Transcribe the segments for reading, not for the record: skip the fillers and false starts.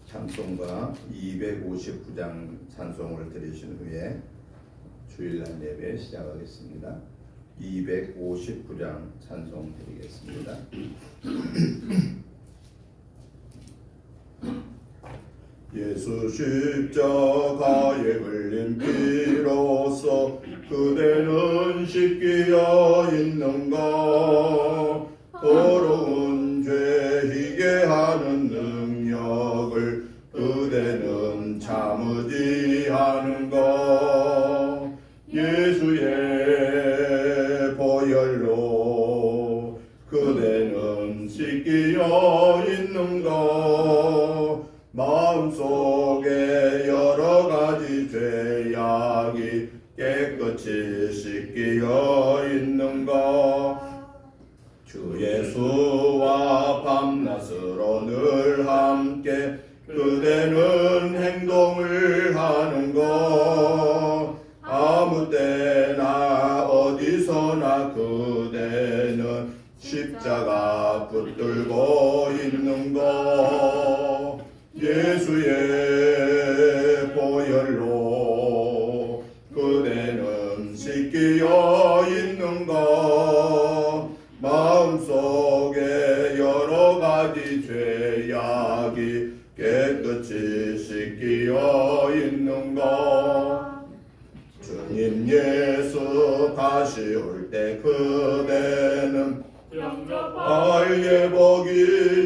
찬송가 259장 찬송을 들으신 후에 주일날 예배 시작하겠습니다. 259장 찬송 드리겠습니다. 예수 십자가에 흘린 피로써 그대는 씻기어 있는가? 더러운 죄 희게 하는 능력을 그대는 참으지 않은가? 예수의 보혈로 그대는 씻기어 있는가? 마음속에 여러 가지 죄악이 깨끗이 씻기어 있는가? 주 예수와 밤낮으로 늘 함께 그대는 행동을 하는가? 아무 때나 어디서나 그대는 십자가 붙들고 있는가? 예수의 보혈로 그대는 씻기어 있는가? 마음속에 여러 가지 죄악이 깨끗이 씻기어 있는가? 주님 예수 다시 올 때 그대는 영접할 예복이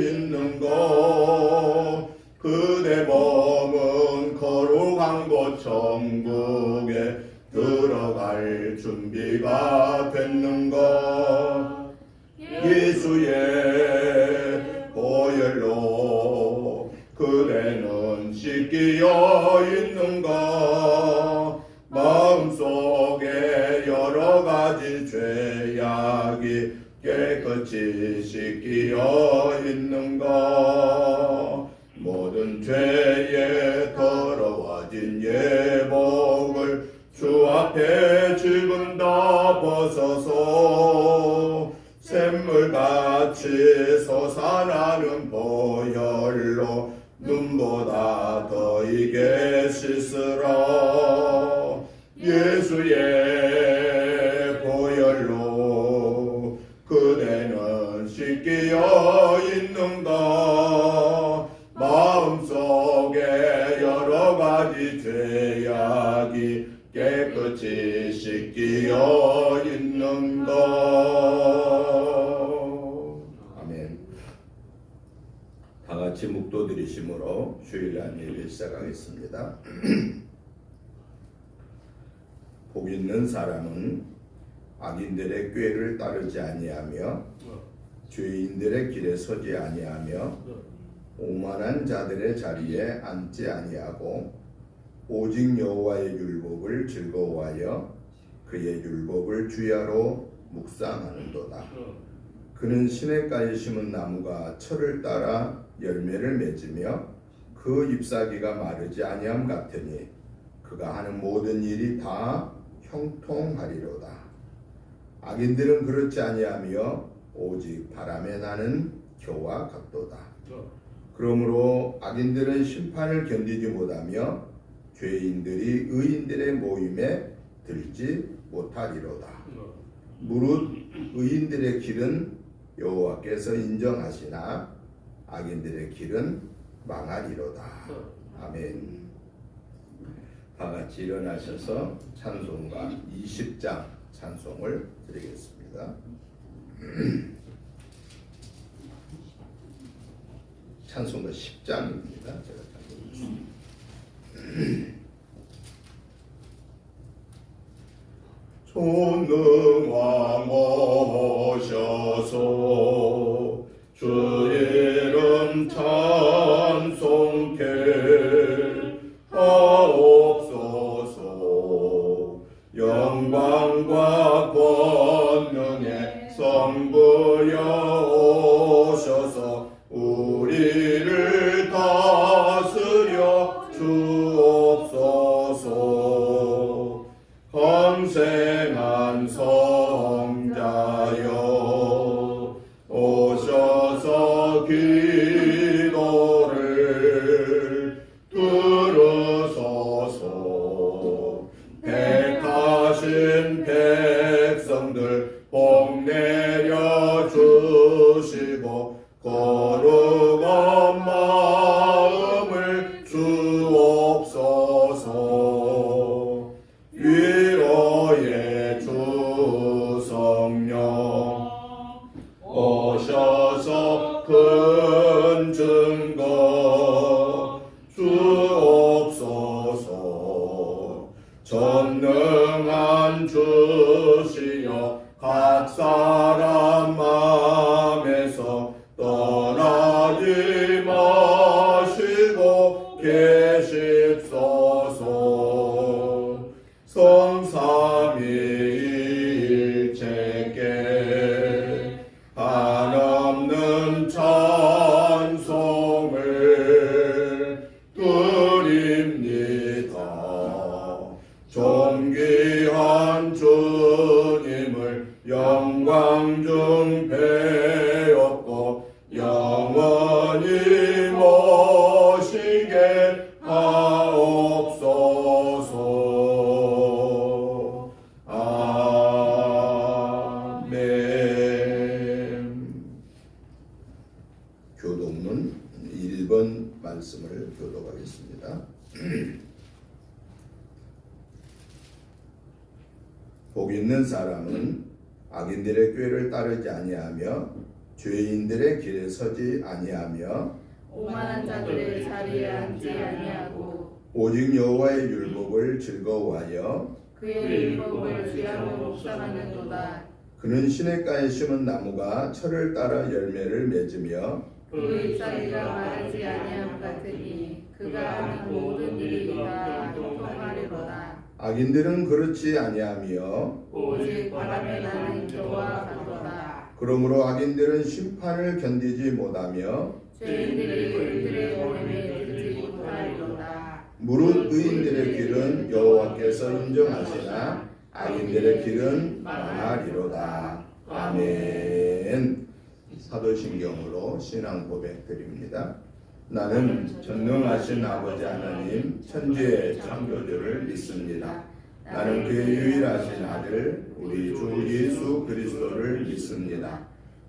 있는가? 그대 몸은 거룩한 곳 천국에 들어갈 준비가 됐는가? 예수의 보혈로 그대는 씻기어 있는가? 마음속에 여러 가지 죄악이 깨끗이 씻기어 있는가? 모든 죄에 더러워진 예복을 주 앞에 지금 다 벗어서 샘물같이 솟아나는 보혈로 눈보다 더 이게 씻으라. 예수의 보혈로 그대는 씻기어 있는가? 마음속에 여러 가지 죄악이 깨끗이 씻기어 있는가? 아멘. 다 같이 묵도 드리심으로 주일날 예배 시작하겠습니다. 복 있는 사람은 악인들의 꾀를 따르지 아니하며 죄인들의 길에 서지 아니하며 오만한 자들의 자리에 앉지 아니하고 오직 여호와의 율법을 즐거워하여 그의 율법을 주야로 묵상하는도다. 그는 시냇가에 심은 나무가 철을 따라 열매를 맺으며 그 잎사귀가 마르지 아니함 같으니 그가 하는 모든 일이 다 형통하리로다. 악인들은 그렇지 아니하며 오직 바람에 나는 겨와 같도다. 그러므로 악인들은 심판을 견디지 못하며 죄인들이 의인들의 모임에 들지 못하리로다. 무릇 의인들의 길은 여호와께서 인정하시나 악인들의 길은 망하리로다. 아멘. 다 같이 일어나셔서 찬송가 20장 찬송을 드리겠습니다. 찬송가 10장입니다. 제가 전능왕 오셔서 주 이름 찬송케 하옵소서. 영광과 권능의 성부여 오셔서 우리를 다스려 주옵소서. 강생한 성자여 백성들 복 내려 주시고 거룩한 마음을 주옵소서. 위로의 주 성령 오셔서 큰 증거 주옵소서. 전능한 주시여 각 사람 마음에서 떠나지 마시고 계십소서. 성삼위일체께 한없는 찬송을 드립니다. 존귀한 주님을 영광 중 배웠고 영원히 모시게 하옵소서. 아멘. 교독문 1번 말씀을 교독하겠습니다. 복 있는 사람은 악인들의 꾀를 따르지 아니하며 죄인들의 길에 서지 아니하며 오만한 자들의 자리에 앉지 아니하고 오직 여호와의 율법을 즐거워하여 그의 율법을 귀하고 묵상하는도다. 그는 시냇가에 심은 나무가 철을 따라 열매를 맺으며 그 잎사귀가 마르지 아니함 같으니 그가 하는 모든 일이 다 형통하리로다. 악인들은 그렇지 아니하며 오직 바람에 나는 겨와 같도다. 그러므로 악인들은 심판을 견디지 못하며 죄인들이 그들의 모임에 들지 못하리로다. 무릇 의인들의 길은 여호와께서 인정하시나 악인들의 길은 망하리로다. 아멘. 사도신경으로 신앙 고백 드립니다. 나는 전능하신 아버지 하나님 천지의 창조주를 믿습니다. 나는 그의 유일하신 아들 우리 주 예수 그리스도를 믿습니다.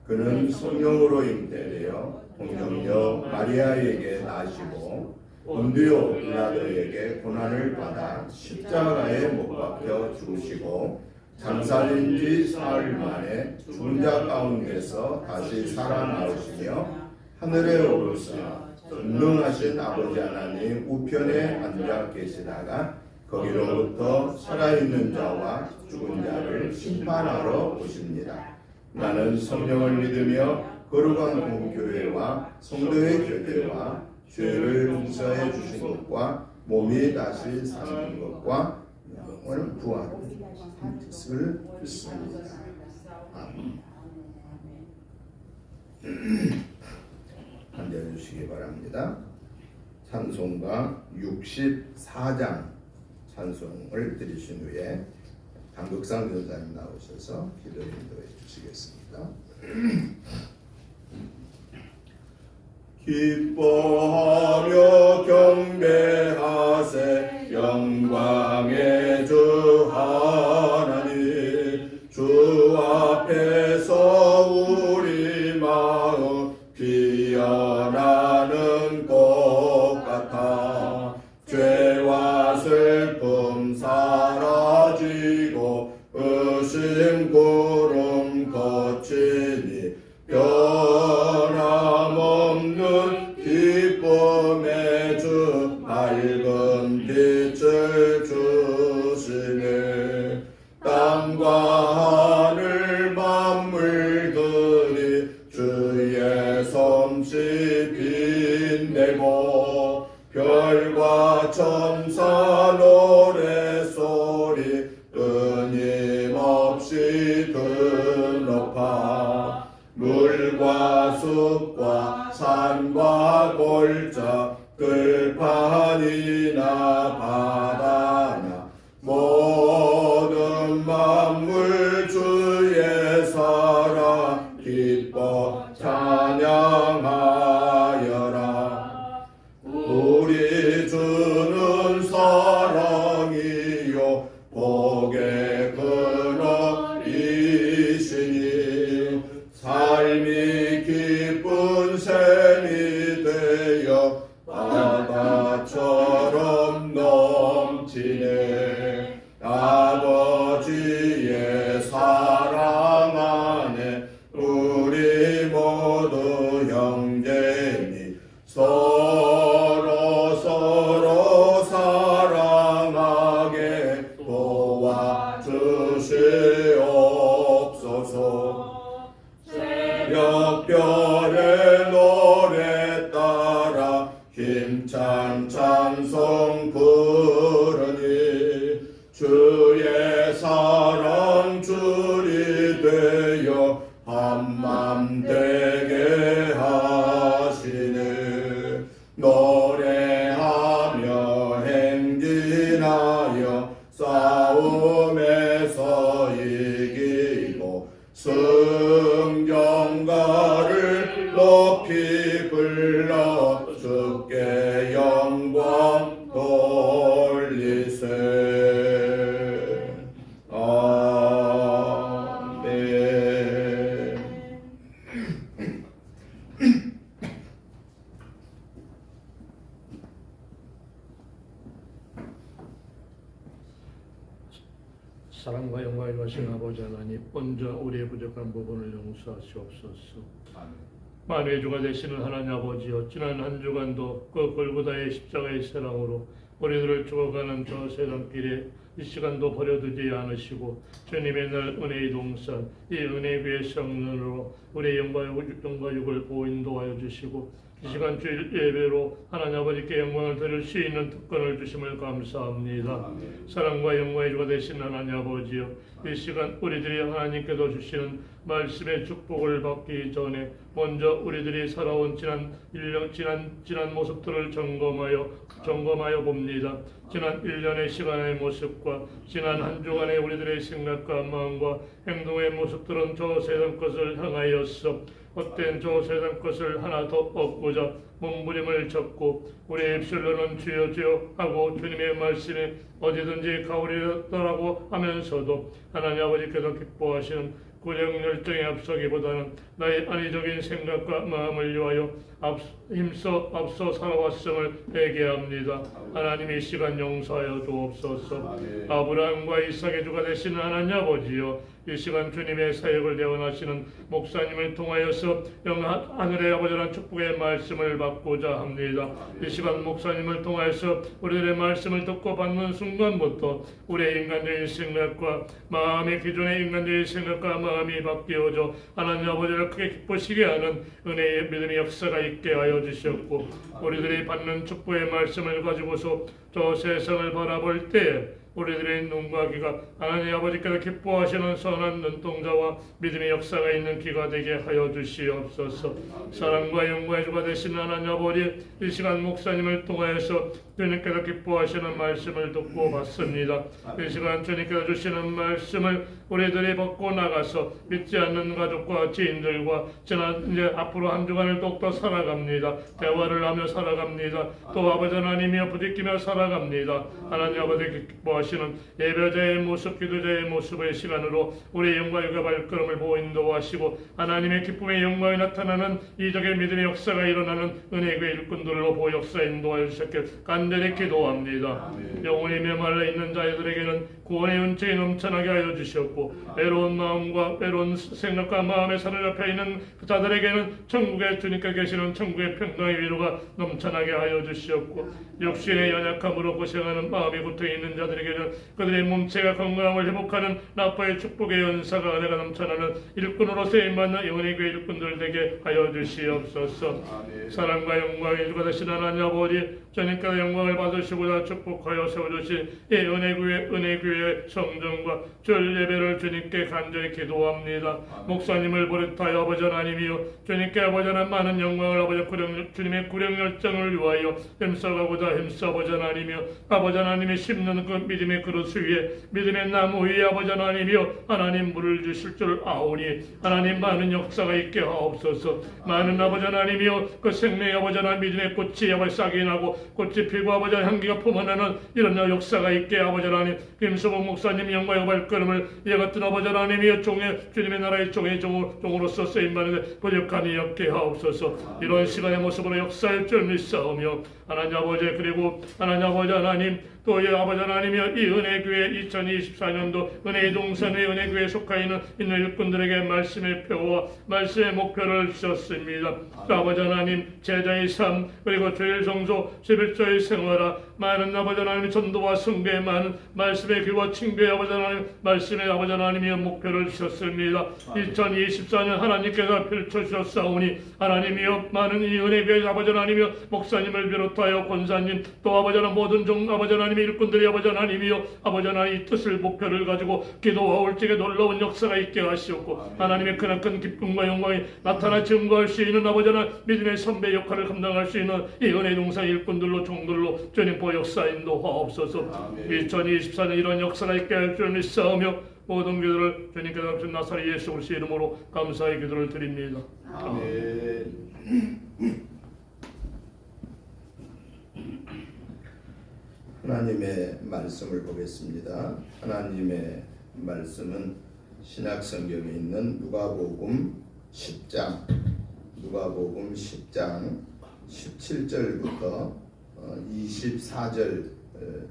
그는 성령으로 잉태되어 동정녀 마리아에게 나시고 본디오 빌라도에게 고난을 받아 십자가에 못 박혀 죽으시고 장사된 지 사흘 만에 죽은 자 가운데서 다시 살아나오시며 하늘에 오르사 전능하신 아버지 하나님 우편에 앉아 계시다가 거기로부터 살아있는 자와 죽은 자를 심판하러 오십니다. 나는 성령을 믿으며 거룩한 공교회와 성도의 교제와 죄를 용서해 주신 것과 몸이 다시 사는 것과 영원한 부활을 믿습니다. 아멘. 앉아주시기 바랍니다. 찬송가 64장 찬송을 드리신 후에 당극상 전사님 나오셔서 기도 인도해 주시겠습니다. 기뻐하며 경배하세 영광의 주 하나님. 주 앞에서 우리 마음 피어나는 것 같아 죄와 슬픔 사라지고 의심 구름 거치니 변함없는 기쁨의 주 밝은 빛을 주시네. 땅과 하늘 만물들이 주의 솜씨 빛내고 별과 천사 노래소리 끊임없이 드높아 물과 숲과 산과 골짜 들판이나 바다나 모든 만물 주의 사랑 기뻐 찬양하여라. 우리 주는 사랑이요 복의 근원이 둘이 되어 한맘 되게 하시네. 노래하며 행진하여 싸움에서 이기고 승경가를 높이 불러 주께 영광 돌리세. 아멘. 사랑과 영광을 가신 아버지 하나님, 먼저 우리의 부족한 부분을 용서하시옵소서. 만유의 주가 되시는 하나님 아버지여, 지난 한 주간도 그 골고다의 십자가의 사랑으로 우리들을 죽어가는 저 세상길에 이 시간도 버려두지 않으시고 주님의 날 은혜의 동산 이 은혜교회 성령으로 우리의 영과 육을 보인도하여 주시고 이 시간 주일 예배로 하나님 아버지께 영광을 드릴 수 있는 특권을 주심을 감사합니다. 아멘. 사랑과 영광의 주가 되신 하나님 아버지여, 이 시간 우리들이 하나님께서 주시는 말씀의 축복을 받기 전에 먼저 우리들이 살아온 지난 모습들을 점검하여 봅니다. 지난 1년의 시간의 모습과 지난 한 주간의 우리들의 생각과 마음과 행동의 모습들은 저 세상 것을 향하여서 헛된 저 세상 것을 하나 더 얻고자 몸부림을 쳤고 우리의 입술로는 주여 주여 하고 주님의 말씀에 어디든지 가오리더라고 하면서도 하나님 아버지께서 기뻐하시는 구령 열정에 앞서기보다는 나의 안위적인 생각과 마음을 위하여 앞서 살아왔음을 회개합니다. 하나님 이 시간 용서하여 주옵소서. 아브라함과 이삭의 주가 되시는 하나님 아버지여, 이 시간 주님의 사역을 대원하시는 목사님을 통하여서 하늘의 아버지라는 축복의 말씀을 받고자 합니다. 이 시간 목사님을 통하여서 우리들의 말씀을 듣고 받는 순간부터 우리의 인간적인 생각과 마음의 기존의 인간적인 생각과 마음이 바뀌어져 하나님 아버지를 크게 기쁘시게 하는 은혜의 믿음의 역사가 있게 하여 주셨고, 우리들이 받는 축복의 말씀을 가지고서 저 세상을 바라볼 때에 우리들의 눈과 귀가 하나님 아버지께서 기뻐하시는 선한 눈동자와 믿음의 역사가 있는 귀가 되게 하여 주시옵소서. 사랑과 영광의 주가 되신 하나님 아버지, 이 시간 목사님을 통하여서 주님께서 기뻐하시는 말씀을 듣고 받습니다. 이 시간 주님께서 주시는 말씀을 우리들이 받고 나가서 믿지 않는 가족과 지인들과 이제 앞으로 한 주간을 더욱더 살아갑니다. 대화를 하며 살아갑니다. 또 아버지 하나님이여 부딪히며 살아갑니다. 하나님 아버지 기뻐하시는 예배자의 모습, 기도자의 모습의 시간으로 우리의 영광과 발걸음을 보인도하시고 하나님의 기쁨의 영광이 나타나는 이적의 믿음의 역사가 일어나는 은혜의 일꾼들로 보호 역사 인도하여 주셨길 간절히 기도합니다. 영혼이 메말라 있는 자들에게는 구원의 은총이 넘쳐나게 하여 주셨고, 외로운 마음과 외로운 생각과 마음에 사로잡혀 있는 자들에게는 천국에 주님께 계시는 천국의 평강의 위로가 넘쳐나게 하여 주셨고, 육신의 연약함으로 고생하는 마음의 고통이 있는 자들에게는 그들의 몸체가 건강을 회복하는 나빠의 축복의 은사가 은혜가 넘쳐나는 일꾼으로 쓰임받는 영혼의 교회 일꾼들 되게 하여 주시옵소서. 사랑과 영광의 주가 되신 하나님 아버지, 주님께서 영광을 받으시고자 축복하여 세워주신 이 은혜교회 성전과 주일 예배를 주님께 간절히 기도합니다. 목사님을 버릇하여 아버지 하나님이여 주님께 아버지 하나님 많은 영광을 아버지 주님의 구령 열정을 위하여 힘써가고자 아버지 하나님이여 아버지 하나님이 심는 그 믿음의 그릇 위에 믿음의 나무 위에 아버지 하나님이여 하나님 물을 주실 줄 아오니 하나님 많은 역사가 있게 하옵소서. 많은 아버지 하나님이여 그 생명의 아버지 하나님 믿음의 꽃이 아버지 싹이 나고 꽃이 피고 아버지 향기가 품어내는 이런 역사가 있게 아버지 하나님, 김수봉 목사님 영광의 발걸음을 이와 같은 아버지 하나님이여 주님의 나라의 종으로서 쓰임받는 부족함이 없게 하옵소서. 이런 시간의 모습으로 역사의 줄 믿사오며 하나님 아버지, 그리고 하나님 아버지 하나님 또 이 아버지 하나님이여 이 은혜교회 2024년도 은혜의 동산의 은혜교회에 속하여 있는 일꾼들에게 말씀의 표와 말씀의 목표를 주셨습니다. 또 아버지 하나님 제자의 삶, 그리고 주일 성소 11조의 생활화, 많은 아버지 하나님의 전도와 승배에 많은 말씀의 귀와 친교의 아버지 하나님 말씀의 아버지 하나님의 목표를 주셨습니다. 2024년 하나님께서 펼쳐주셨사오니 하나님이여 많은 이 은혜교회 아버지 하나님이여 목사님을 비롯하여 권사님 또 아버지 하나님 모든 종 아버지 하나님 하나님의 일꾼들이 아버지 하나님이여 아버지 하나님 이 뜻을 목표를 가지고 기도와 올직에 놀라운 역사가 있게 하시옵고 하나님의 크나큰 기쁨과 영광이 나타나 증거할 수 있는 아버지 하나님 믿음의 선배 역할을 감당할 수 있는 이 은혜 동상 일꾼들로 종들로 주님 보여 역사 인도하옵소서. 2024년 이런 역사가 있게 할 줄 믿사오며 모든 기도를 주님께서 주신 나사렛 예수 그리스도의 이름으로 감사의 기도를 드립니다. 아멘. 하나님의 말씀을 보겠습니다. 하나님의 말씀은 신약 성경에 있는 누가복음 10장 17절부터 24절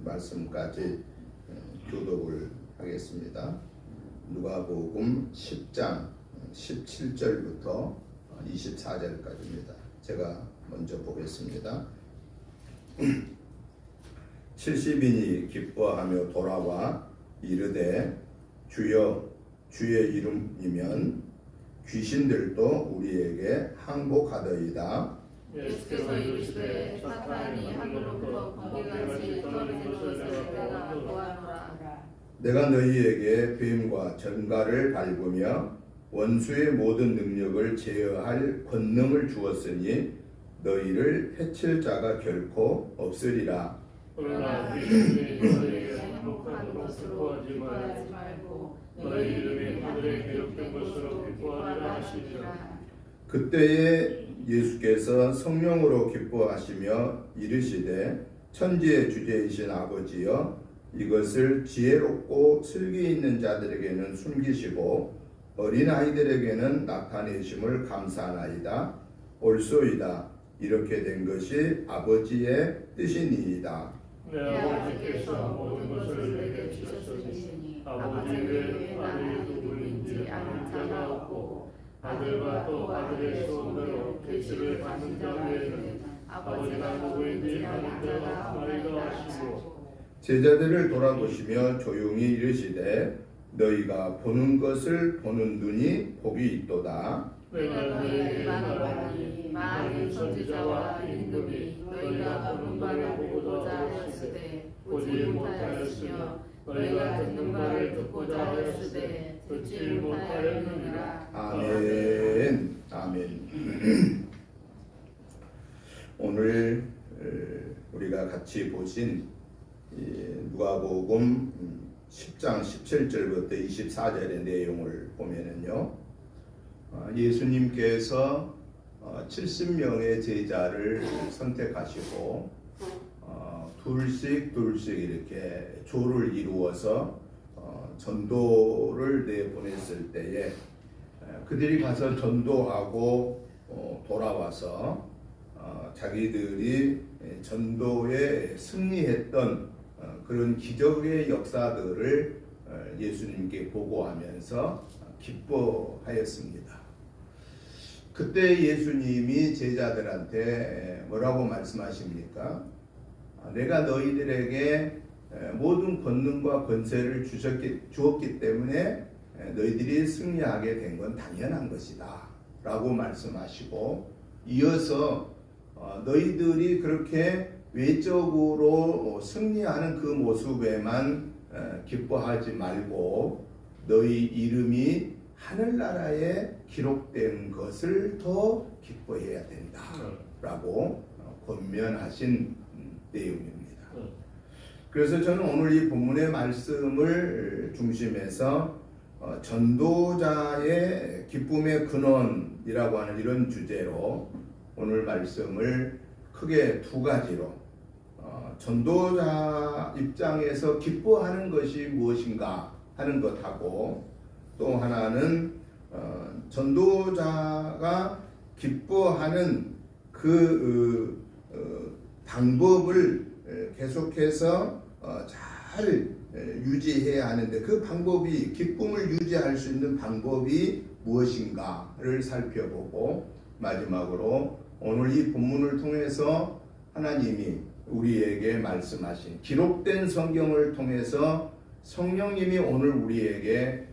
말씀까지 교독을 하겠습니다. 누가복음 10장 17절부터 24절까지입니다. 제가 먼저 보겠습니다. 70인이 기뻐하며 돌아와 이르되 주여 주의 이름이면 귀신들도 우리에게 항복하더이다. 예수께서 이르시되 사탄이 하늘로부터 번개같이 떨어진 것을 내가 보았노라. 내가 너희에게 뱀과 전갈을 밟으며 원수의 모든 능력을 제어할 권능을 주었으니 너희를 해칠 자가 결코 없으리라. 그러나 귀신들이 너희에게 행복한 것으로 기뻐하지 말고 너희 이름이 하늘에 기록된 것으로 기뻐하라 하시니라. 그때에 예수께서 성령으로 기뻐하시며 이르시되 천지의 주제이신 아버지여 이것을 지혜롭고 슬기 있는 자들에게는 숨기시고 어린아이들에게는 나타내심을 감사하나이다. 옳소이다. 이렇게 된 것이 아버지의 뜻이니이다. 내 아버지께서 모든 것을 내게 주셨으니 아버지 외에 아들이 누구인지 아는 자가 없고 아들과 또 아들의 소원대로 계시를 받는 자 외에는 아버지가 누구인지 아는 자가 없나이다 하시고 제자들을 돌아보시며 조용히 이르시되 너희가 보는 것을 보는 눈이 복이 있도다. 내가 너희에게 말하노니 많은 선지자와 임금이 너희가 보는 바를 보고자 하였으되 보지 못하였으며 너희가 듣는 바를 듣고자 하였으되 듣지 못하였느니라. 아멘. 아멘. 오늘 우리가 같이 보신 누가복음 10장 17절부터 24절의 내용을 보면은요, 예수님께서 70명의 제자를 선택하시고 둘씩 이렇게 조를 이루어서 전도를 내보냈을 때에 그들이 가서 전도하고 돌아와서 자기들이 전도에 승리했던 그런 기적의 역사들을 예수님께 보고하면서 기뻐하였습니다. 그때 예수님이 제자들한테 뭐라고 말씀하십니까? 내가 너희들에게 모든 권능과 권세를 주었기 때문에 너희들이 승리하게 된 건 당연한 것이다 라고 말씀하시고, 이어서 너희들이 그렇게 외적으로 승리하는 그 모습에만 기뻐하지 말고 너희 이름이 하늘나라에 기록된 것을 더 기뻐해야 된다 라고 권면하신 내용입니다. 그래서 저는 오늘 이 본문의 말씀을 중심해서 전도자의 기쁨의 근원이라고 하는 이런 주제로 오늘 말씀을 크게 두 가지로, 전도자 입장에서 기뻐하는 것이 무엇인가 하는 것하고, 또 하나는 전도자가 기뻐하는 그 방법을 계속해서 잘 유지해야 하는데, 그 방법이, 기쁨을 유지할 수 있는 방법이 무엇인가를 살펴보고, 마지막으로 오늘 이 본문을 통해서 하나님이 우리에게 말씀하신, 기록된 성경을 통해서 성령님이 오늘 우리에게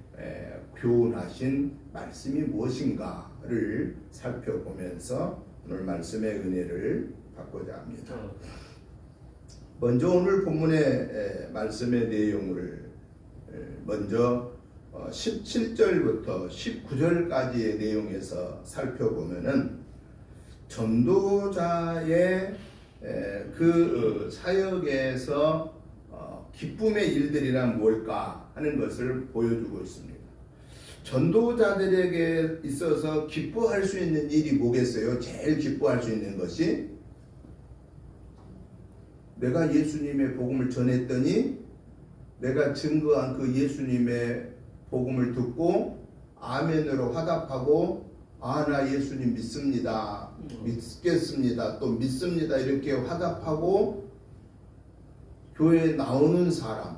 교훈하신 말씀이 무엇인가를 살펴보면서 오늘 말씀의 은혜를 받고자 합니다. 먼저 오늘 본문의 말씀의 내용을 먼저 17절부터 19절까지의 내용에서 살펴보면은 전도자의 그 사역에서 기쁨의 일들이란 뭘까 하는 것을 보여주고 있습니다. 전도자들에게 있어서 기뻐할 수 있는 일이 뭐겠어요? 제일 기뻐할 수 있는 것이 내가 예수님의 복음을 전했더니 내가 증거한 그 예수님의 복음을 듣고 아멘으로 화답하고 나 예수님 믿습니다. 믿겠습니다. 또 믿습니다. 이렇게 화답하고 교회에 나오는 사람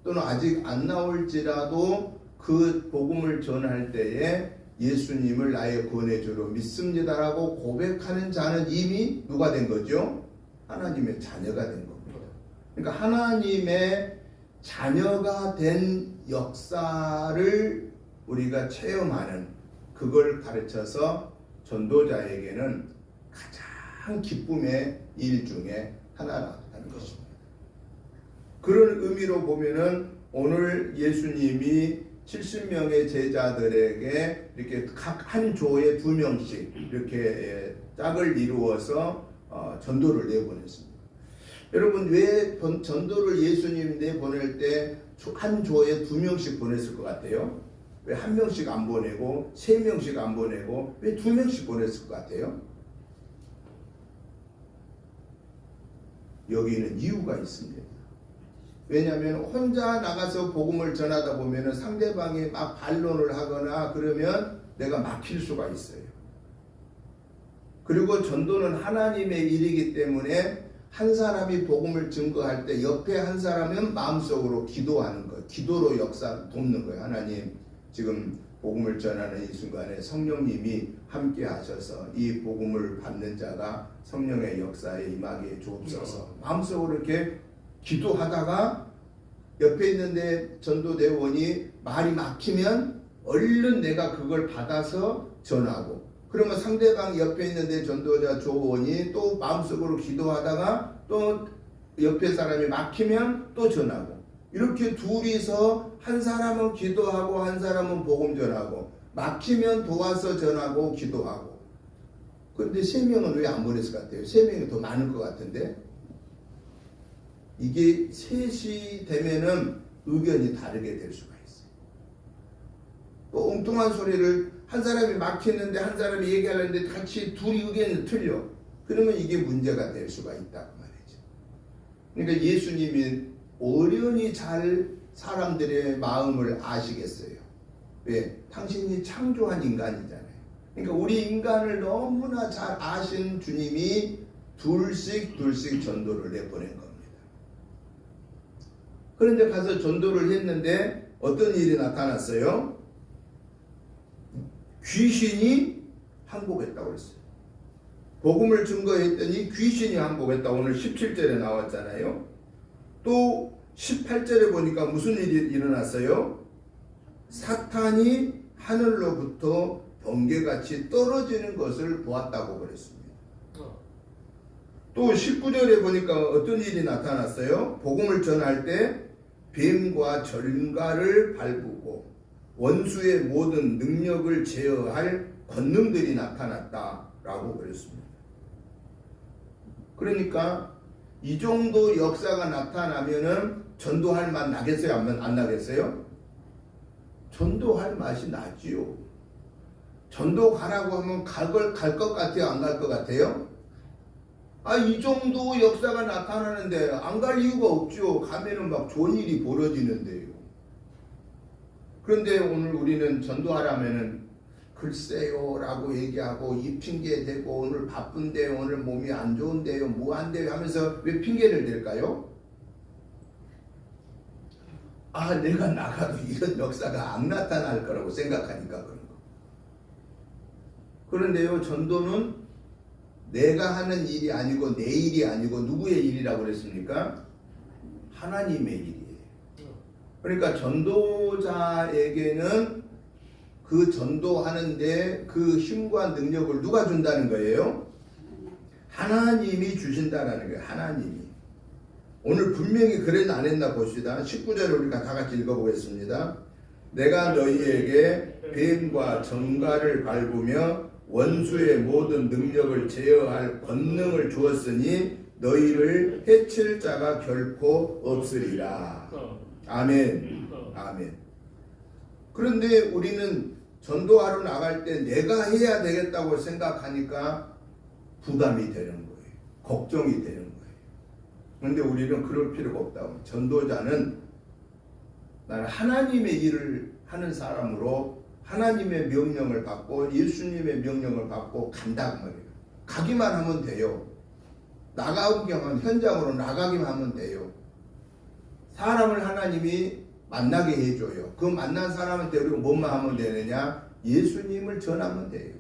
또는 아직 안 나올지라도 그 복음을 전할 때에 예수님을 나의 구원의주로 믿습니다라고 고백하는 자는 이미 누가 된 거죠? 하나님의 자녀가 된 겁니다. 그러니까 하나님의 자녀가 된 역사를 우리가 체험하는 그걸 가르쳐서 전도자에게는 가장 기쁨의 일 중에 하나라는 것입니다. 그런 의미로 보면은 오늘 예수님이 70명의 제자들에게 이렇게 각 한 조에 2명씩 이렇게 짝을 이루어서 전도를 내보냈습니다. 여러분 왜 전도를 예수님 내보낼 때 한 조에 2명씩 보냈을 것 같아요? 왜 1명씩 안 보내고 3명씩 안 보내고 왜 2명씩 보냈을 것 같아요? 여기는 이유가 있습니다. 왜냐하면 혼자 나가서 복음을 전하다 보면 상대방이 막 반론을 하거나 그러면 내가 막힐 수가 있어요. 그리고 전도는 하나님의 일이기 때문에 한 사람이 복음을 증거할 때 옆에 한 사람은 마음속으로 기도하는 거예요. 기도로 역사 돕는 거예요. 하나님 지금 복음을 전하는 이 순간에 성령님이 함께 하셔서 이 복음을 받는 자가 성령의 역사에 임하게 주옵소서. 마음속으로 이렇게 기도하다가 옆에 있는데 전도대원이 말이 막히면 얼른 내가 그걸 받아서 전하고 그러면 상대방 옆에 있는데 전도자 조원이 또 마음속으로 기도하다가 또 옆에 사람이 막히면 또 전하고 이렇게 둘이서 한 사람은 기도하고 한 사람은 복음 전하고 막히면 도와서 전하고 기도하고 그런데 3명은 왜 안 보냈을 것 같아요? 3명이 더 많을 것 같은데 이게 셋이 되면은 의견이 다르게 될 수가 있어요. 또 엉뚱한 소리를 한 사람이 막히는데 한 사람이 얘기하려는데 같이 둘이 의견이 틀려. 그러면 이게 문제가 될 수가 있다고 말이죠. 그러니까 예수님이 어련히 잘 사람들의 마음을 아시겠어요. 왜? 당신이 창조한 인간이잖아요. 그러니까 우리 인간을 너무나 잘 아신 주님이 둘씩 전도를 내보낸 겁니다. 그런데 가서 전도를 했는데 어떤 일이 나타났어요? 귀신이 항복했다고 그랬어요. 복음을 증거했더니 귀신이 항복했다. 오늘 17절에 나왔잖아요. 또 18절에 보니까 무슨 일이 일어났어요? 사탄이 하늘로부터 번개같이 떨어지는 것을 보았다고 그랬습니다. 또 19절에 보니까 어떤 일이 나타났어요? 복음을 전할 때 뱀과 전갈을 밟고 원수의 모든 능력을 제어할 권능들이 나타났다라고 그랬습니다. 그러니까 이 정도 역사가 나타나면은 전도할 맛 나겠어요? 안 나겠어요? 전도할 맛이 나지요. 전도 가라고 하면 갈 것 같아요? 안 갈 것 같아요? 이 정도 역사가 나타나는데 안 갈 이유가 없죠. 가면은 막 좋은 일이 벌어지는데요. 그런데 오늘 우리는 전도하라면은 글쎄요 라고 얘기하고 이 핑계 대고 오늘 바쁜데요, 오늘 몸이 안 좋은데요, 뭐 안 돼요 하면서 왜 핑계를 댈까요? 내가 나가도 이런 역사가 안 나타날 거라고 생각하니까 그런 거. 그런데요, 전도는 내가 하는 일이 아니고 내 일이 아니고 누구의 일이라고 그랬습니까? 하나님의 일이에요. 그러니까 전도자에게는 그 전도하는데 그 힘과 능력을 누가 준다는 거예요? 하나님이 주신다는 거예요. 하나님이. 오늘 분명히 그랬나 안 했나 봅시다. 19절을 우리가 다 같이 읽어보겠습니다. 내가 너희에게 뱀과 정갈을 밟으며 원수의 모든 능력을 제어할 권능을 주었으니 너희를 해칠 자가 결코 없으리라. 아멘. 아멘. 그런데 우리는 전도하러 나갈 때 내가 해야 되겠다고 생각하니까 부담이 되는 거예요. 걱정이 되는 거예요. 그런데 우리는 그럴 필요가 없다고. 전도자는 나는 하나님의 일을 하는 사람으로 하나님의 명령을 받고 예수님의 명령을 받고 간다고 말이에요. 가기만 하면 돼요. 나가기만 현장으로 나가기만 하면 돼요. 사람을 하나님이 만나게 해줘요. 그 만난 사람한테 우리가 뭐만 하면 되느냐? 예수님을 전하면 돼요.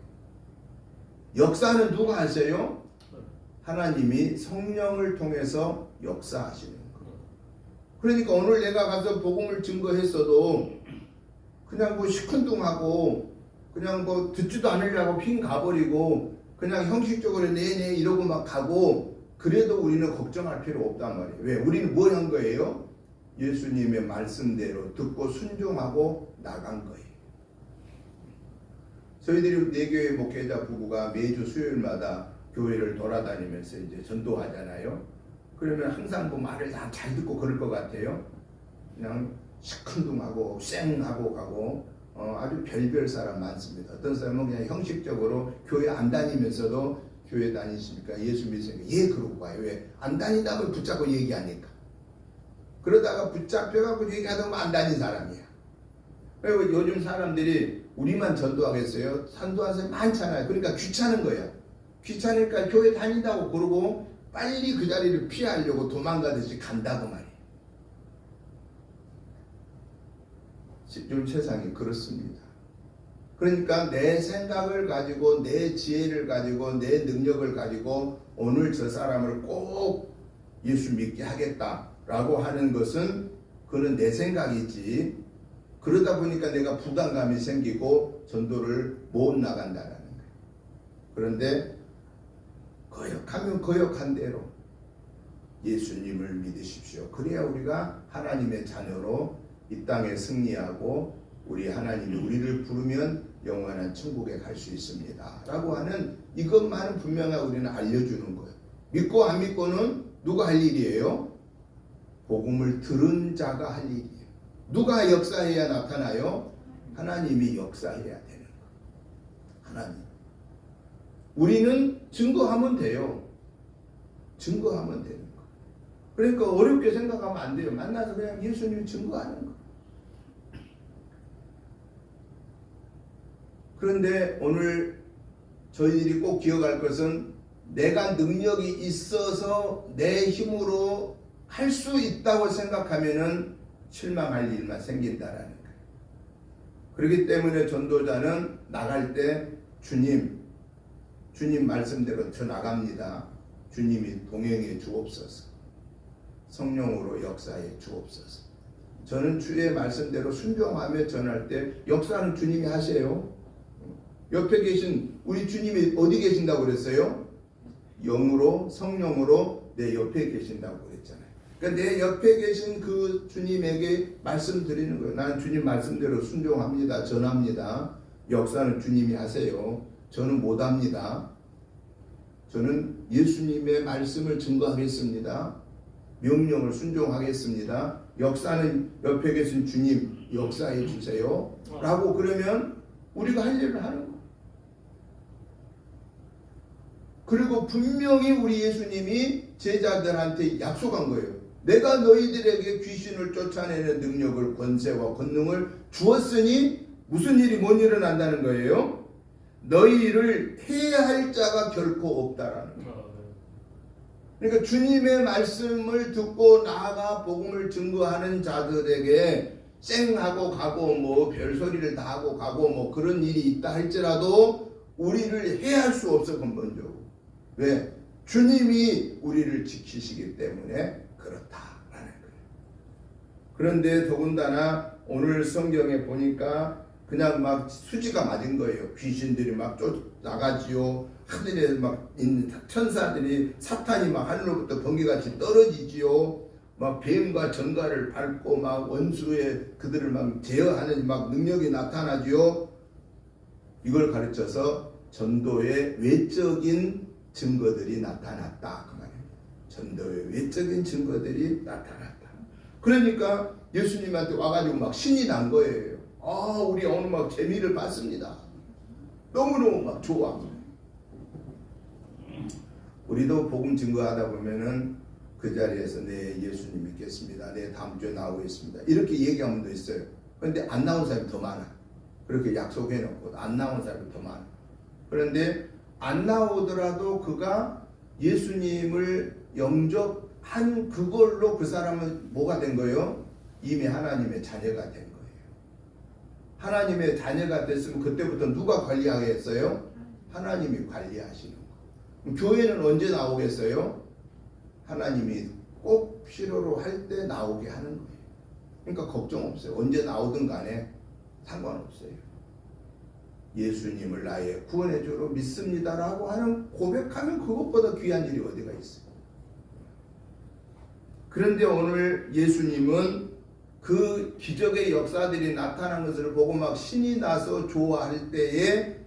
역사는 누가 하세요? 하나님이 성령을 통해서 역사하시는 거예요. 그러니까 오늘 내가 가서 복음을 증거했어도 그냥 뭐 시큰둥하고 그냥 뭐 듣지도 않으려고 핑 가버리고 그냥 형식적으로 네네 이러고 막 가고 그래도 우리는 걱정할 필요 없단 말이에요. 왜? 우리는 뭘 한 거예요? 예수님의 말씀대로 듣고 순종하고 나간 거예요. 저희들이 내교회 목회자 부부가 매주 수요일마다 교회를 돌아다니면서 이제 전도하잖아요. 그러면 항상 뭐 말을 다 잘 듣고 그럴 것 같아요. 그냥 시큰둥하고 쌩하고 가고 아주 별별 사람 많습니다. 어떤 사람은 그냥 형식적으로 교회 안 다니면서도 교회 다니시니까 예수 믿으니까 예 그러고 가요. 왜? 안 다니다면 붙잡고 얘기하니까. 그러다가 붙잡혀갖고 얘기하다가 안 다닌 사람이야. 그리고 요즘 사람들이 우리만 전도하겠어요? 전도하는 사람이 많잖아요. 그러니까 귀찮은 거야. 귀찮으니까 교회 다닌다고 그러고 빨리 그 자리를 피하려고 도망가듯이 간다고 말이에요. 요즘 세상이 그렇습니다. 그러니까 내 생각을 가지고 내 지혜를 가지고 내 능력을 가지고 오늘 저 사람을 꼭 예수 믿게 하겠다라고 하는 것은 그는 내 생각이지. 그러다 보니까 내가 부담감이 생기고 전도를 못 나간다는 거예요. 그런데 거역하면 거역한 대로 예수님을 믿으십시오. 그래야 우리가 하나님의 자녀로 이 땅에 승리하고 우리 하나님이 우리를 부르면 영원한 천국에 갈 수 있습니다. 라고 하는 이것만은 분명하게 우리는 알려주는 거예요. 믿고 안 믿고는 누가 할 일이에요? 복음을 들은 자가 할 일이에요. 누가 역사해야 나타나요? 하나님이 역사해야 되는 거예요. 하나님. 우리는 증거하면 돼요. 증거하면 되는 거예요. 그러니까 어렵게 생각하면 안 돼요. 만나서 그냥 예수님 증거하는 거예요. 그런데 오늘 저희들이 꼭 기억할 것은 내가 능력이 있어서 내 힘으로 할 수 있다고 생각하면은 실망할 일만 생긴다라는 거예요. 그렇기 때문에 전도자는 나갈 때 주님 말씀대로 저 나갑니다. 주님이 동행해 주옵소서. 성령으로 역사해 주옵소서. 저는 주의 말씀대로 순종하며 전할 때 역사는 주님이 하세요. 옆에 계신 우리 주님이 어디 계신다고 그랬어요? 영으로 성령으로 내 옆에 계신다고 그랬잖아요. 그러니까 내 옆에 계신 그 주님에게 말씀드리는 거예요. 나는 주님 말씀대로 순종합니다. 전합니다. 역사는 주님이 하세요. 저는 못합니다. 저는 예수님의 말씀을 증거하겠습니다. 명령을 순종하겠습니다. 역사는 옆에 계신 주님 역사해 주세요. 라고 그러면 우리가 할 일을 하는 거예요. 그리고 분명히 우리 예수님이 제자들한테 약속한 거예요. 내가 너희들에게 귀신을 쫓아내는 능력을 권세와 권능을 주었으니 무슨 일이 뭔 일어난다는 거예요? 너희를 해야 할 자가 결코 없다라는 거예요. 그러니까 주님의 말씀을 듣고 나아가 복음을 증거하는 자들에게 쌩하고 가고 뭐 별소리를 다 하고 가고 뭐 그런 일이 있다 할지라도 우리를 해할 수 없어 근본적으로. 왜? 주님이 우리를 지키시기 때문에 그렇다라는 거예요. 그런데 더군다나 오늘 성경에 보니까 그냥 막 수지가 맞은 거예요. 귀신들이 막 쫓아가지요. 하늘에 막 있는 천사들이 사탄이 막 하늘로부터 번개같이 떨어지지요. 막 뱀과 전갈을 밟고 막 원수의 그들을 막 제어하는 막 능력이 나타나지요. 이걸 가르쳐서 전도의 외적인 증거들이 나타났다 그 말이에요. 전도의 외적인 증거들이 나타났다. 그러니까 예수님한테 와가지고 막 신이 난 거예요. 아, 우리 오늘 막 재미를 봤습니다. 너무너무 막 좋아. 우리도 복음 증거하다 보면은 그 자리에서 네 예수님 믿겠습니다. 네 다음 주에 나오겠습니다. 이렇게 얘기하면 도 있어요. 그런데 안 나온 사람이 더 많아. 그렇게 약속해놓고 안 나온 사람이 더 많아. 그런데 안 나오더라도 그가 예수님을 영접한 그걸로 그 사람은 뭐가 된 거예요? 이미 하나님의 자녀가 된 거예요. 하나님의 자녀가 됐으면 그때부터 누가 관리하겠어요? 하나님이 관리하시는 거. 교회는 언제 나오겠어요? 하나님이 꼭 필요로 할 때 나오게 하는 거예요. 그러니까 걱정 없어요. 언제 나오든 간에 상관없어요. 예수님을 나의 구원의 주로 믿습니다라고 하는 고백하면 그것보다 귀한 일이 어디가 있어요. 그런데 오늘 예수님은 그 기적의 역사들이 나타난 것을 보고 막 신이 나서 좋아할 때에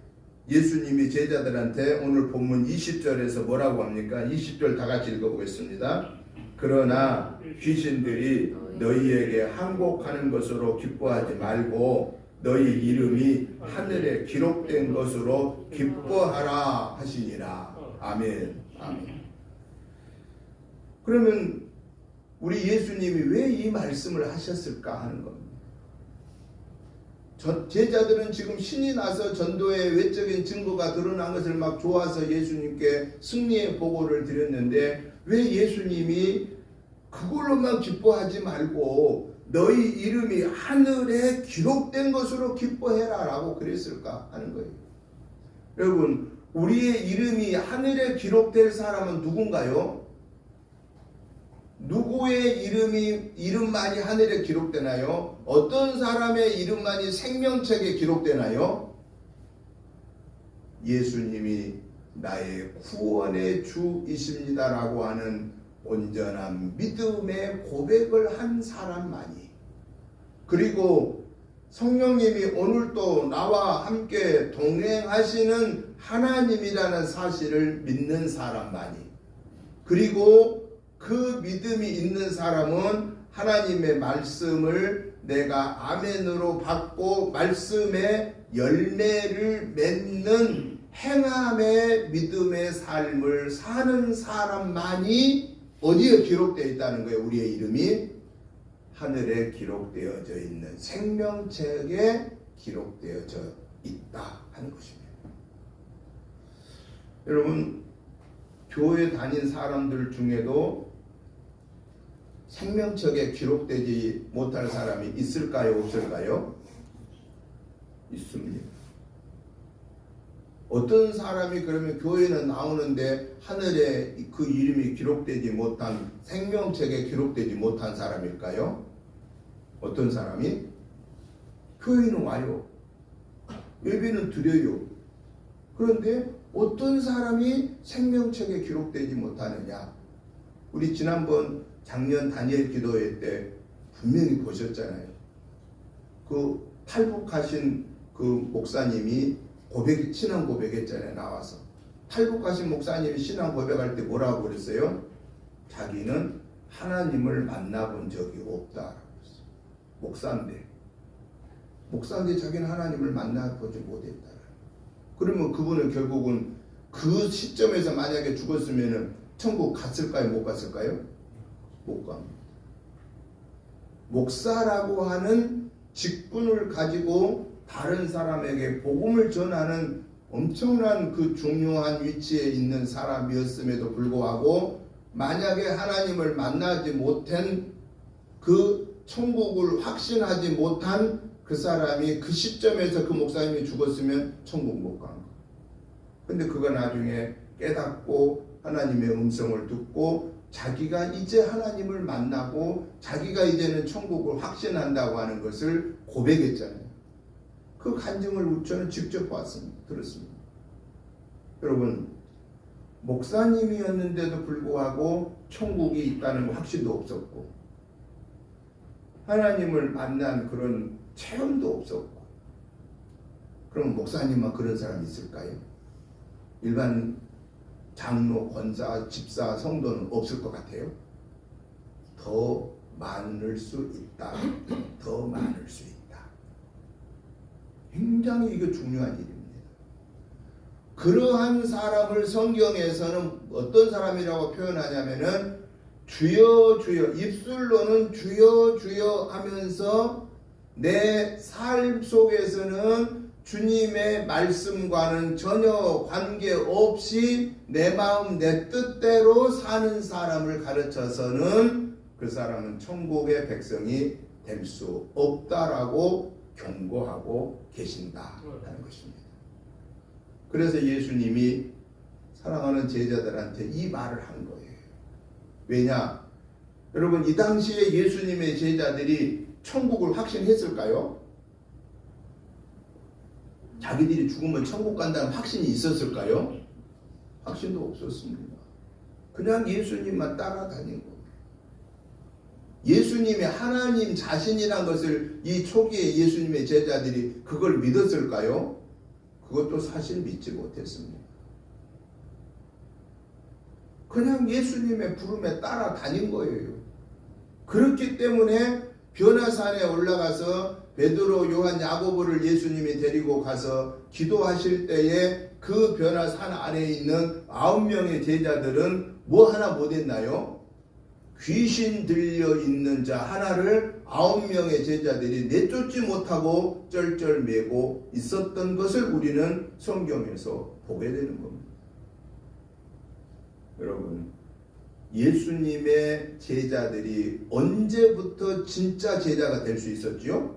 예수님이 제자들한테 오늘 본문 20절에서 뭐라고 합니까? 20절 다 같이 읽어보겠습니다. 그러나 귀신들이 너희에게 항복하는 것으로 기뻐하지 말고 너희 이름이 하늘에 기록된 것으로 기뻐하라 하시니라. 아멘. 아멘. 그러면 우리 예수님이 왜 이 말씀을 하셨을까 하는 겁니다. 제자들은 지금 신이 나서 전도의 외적인 증거가 드러난 것을 막 좋아서 예수님께 승리의 보고를 드렸는데 왜 예수님이 그걸로만 기뻐하지 말고 너희 이름이 하늘에 기록된 것으로 기뻐해라 라고 그랬을까 하는 거예요. 여러분, 우리의 이름이 하늘에 기록될 사람은 누군가요? 누구의 이름만이 하늘에 기록되나요? 어떤 사람의 이름만이 생명책에 기록되나요? 예수님이 나의 구원의 주이십니다라고 하는 온전한 믿음의 고백을 한 사람만이, 그리고 성령님이 오늘도 나와 함께 동행하시는 하나님이라는 사실을 믿는 사람만이, 그리고 그 믿음이 있는 사람은 하나님의 말씀을 내가 아멘으로 받고 말씀의 열매를 맺는 행함의 믿음의 삶을 사는 사람만이 어디에 기록되어 있다는 거예요? 우리의 이름이 하늘에 기록되어져 있는 생명책에 기록되어져 있다 하는 것입니다. 여러분, 교회 다닌 사람들 중에도 생명책에 기록되지 못할 사람이 있을까요? 없을까요? 있습니다. 어떤 사람이 그러면 교회는 나오는데 하늘에 그 이름이 기록되지 못한, 생명책에 기록되지 못한 사람일까요? 어떤 사람이? 교회는 와요. 예배는 드려요. 그런데 어떤 사람이 생명책에 기록되지 못하느냐? 우리 지난번 작년 다니엘 기도회 때 분명히 보셨잖아요. 그 탈북하신 그 목사님이 신앙 고백했잖아요. 나와서 탈북하신 목사님이 신앙 고백할 때 뭐라고 그랬어요? 자기는 하나님을 만나본 적이 없다라고 했어요. 목사인데 자기는 하나님을 만나보지 못했다. 그러면 그분은 결국은 그 시점에서 만약에 죽었으면 천국 갔을까요? 못 갔을까요? 못 갑니다. 목사라고 하는 직분을 가지고 다른 사람에게 복음을 전하는 엄청난 그 중요한 위치에 있는 사람이었음에도 불구하고 만약에 하나님을 만나지 못한, 그 천국을 확신하지 못한 그 사람이 그 시점에서 그 목사님이 죽었으면 천국 못 간 거예요. 근데 그가 나중에 깨닫고 하나님의 음성을 듣고 자기가 이제 하나님을 만나고 자기가 이제는 천국을 확신한다고 하는 것을 고백했잖아요. 그 간증을 저는 직접 들었습니다. 여러분, 목사님이었는데도 불구하고 천국이 있다는 확신도 없었고, 하나님을 만난 그런 체험도 없었고, 그럼 목사님만 그런 사람 있을까요? 일반 장로, 권사, 집사, 성도는 없을 것 같아요. 더 많을 수 있다. 더 많을 수 있다. 굉장히 이거 중요한 일입니다. 그러한 사람을 성경에서는 어떤 사람이라고 표현하냐면은 주여 주여, 입술로는 주여 주여 하면서 내 삶 속에서는 주님의 말씀과는 전혀 관계없이 내 마음 내 뜻대로 사는 사람을 가르쳐서는 그 사람은 천국의 백성이 될 수 없다라고 경고하고 계신다라는 것입니다. 그래서 예수님이 사랑하는 제자들한테 이 말을 한 거예요. 왜냐? 여러분, 이 당시에 예수님의 제자들이 천국을 확신했을까요? 자기들이 죽으면 천국 간다는 확신이 있었을까요? 확신도 없었습니다. 그냥 예수님만 따라다닌 겁니다. 예수님의 하나님 자신이란 것을 이 초기에 예수님의 제자들이 그걸 믿었을까요? 그것도 사실 믿지 못했습니다. 그냥 예수님의 부름에 따라다닌 거예요. 그렇기 때문에 변화산에 올라가서 베드로, 요한, 야고보를 예수님이 데리고 가서 기도하실 때에 그 변화산 아래에 있는 9명의 제자들은 뭐 하나 못했나요? 귀신 들려 있는 자 하나를 9명의 제자들이 내쫓지 못하고 쩔쩔매고 있었던 것을 우리는 성경에서 보게 되는 겁니다. 여러분, 예수님의 제자들이 언제부터 진짜 제자가 될 수 있었지요?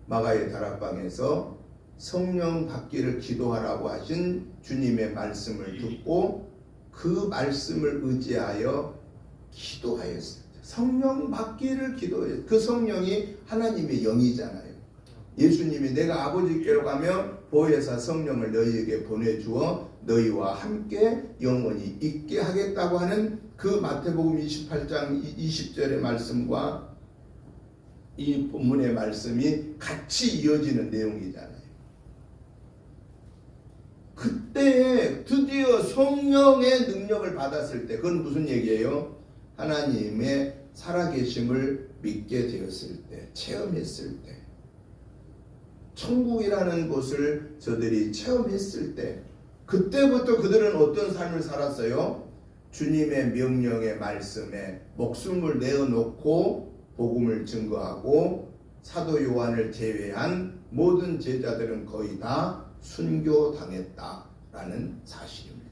마가의 다락방에서 성령 받기를 기도하라고 하신 주님의 말씀을 듣고 그 말씀을 의지하여 기도하였습니다. 성령 받기를 기도했어요. 그 성령이 하나님의 영이잖아요. 예수님이 내가 아버지께로 가며 보혜사 성령을 너희에게 보내주어 너희와 함께 영원히 있게 하겠다고 하는 그 마태복음 28장 20절의 말씀과 이 본문의 말씀이 같이 이어지는 내용이잖아요. 그때 드디어 성령의 능력을 받았을 때, 그건 무슨 얘기예요? 하나님의 살아계심을 믿게 되었을 때, 체험했을 때, 천국이라는 곳을 저들이 체험했을 때, 그때부터 그들은 어떤 삶을 살았어요? 주님의 명령의 말씀에 목숨을 내어놓고 복음을 증거하고 사도 요한을 제외한 모든 제자들은 거의 다 순교당했다라는 사실입니다.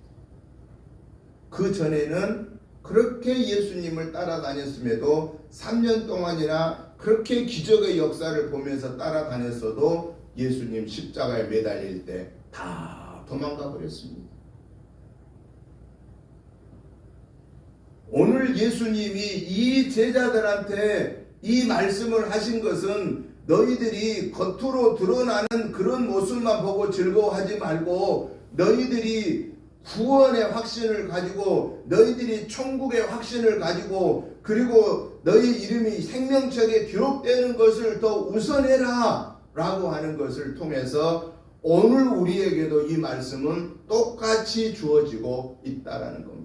그 전에는 그렇게 예수님을 따라다녔음에도 3년 동안이나 그렇게 기적의 역사를 보면서 따라다녔어도 예수님 십자가에 매달릴 때 다 도망가 버렸습니다. 오늘 예수님이 이 제자들한테 이 말씀을 하신 것은 너희들이 겉으로 드러나는 그런 모습만 보고 즐거워하지 말고 너희들이 구원의 확신을 가지고 너희들이 천국의 확신을 가지고 그리고 너희 이름이 생명책에 기록되는 것을 더 우선해라 라고 하는 것을 통해서 오늘 우리에게도 이 말씀은 똑같이 주어지고 있다라는 겁니다.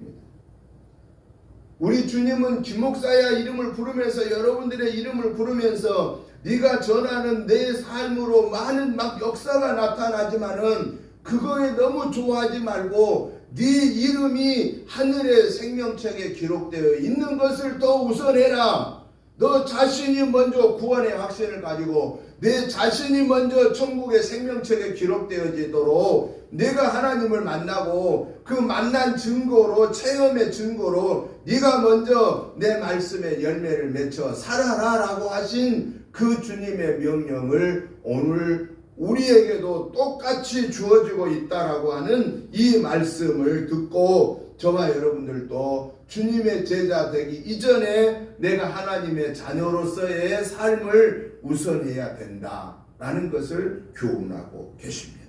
우리 주님은 김목사야 이름을 부르면서 여러분들의 이름을 부르면서 네가 전하는 내 삶으로 많은 막 역사가 나타나지만은 그거에 너무 좋아하지 말고 네 이름이 하늘의 생명책에 기록되어 있는 것을 더 우선해라. 너 자신이 먼저 구원의 확신을 가지고 내 자신이 먼저 천국의 생명책에 기록되어지도록 내가 하나님을 만나고 그 만난 증거로 체험의 증거로 네가 먼저 내 말씀의 열매를 맺어 살아라 라고 하신 그 주님의 명령을 오늘 우리에게도 똑같이 주어지고 있다라고 하는 이 말씀을 듣고 저와 여러분들도 주님의 제자 되기 이전에 내가 하나님의 자녀로서의 삶을 우선해야 된다라는 것을 교훈하고 계십니다.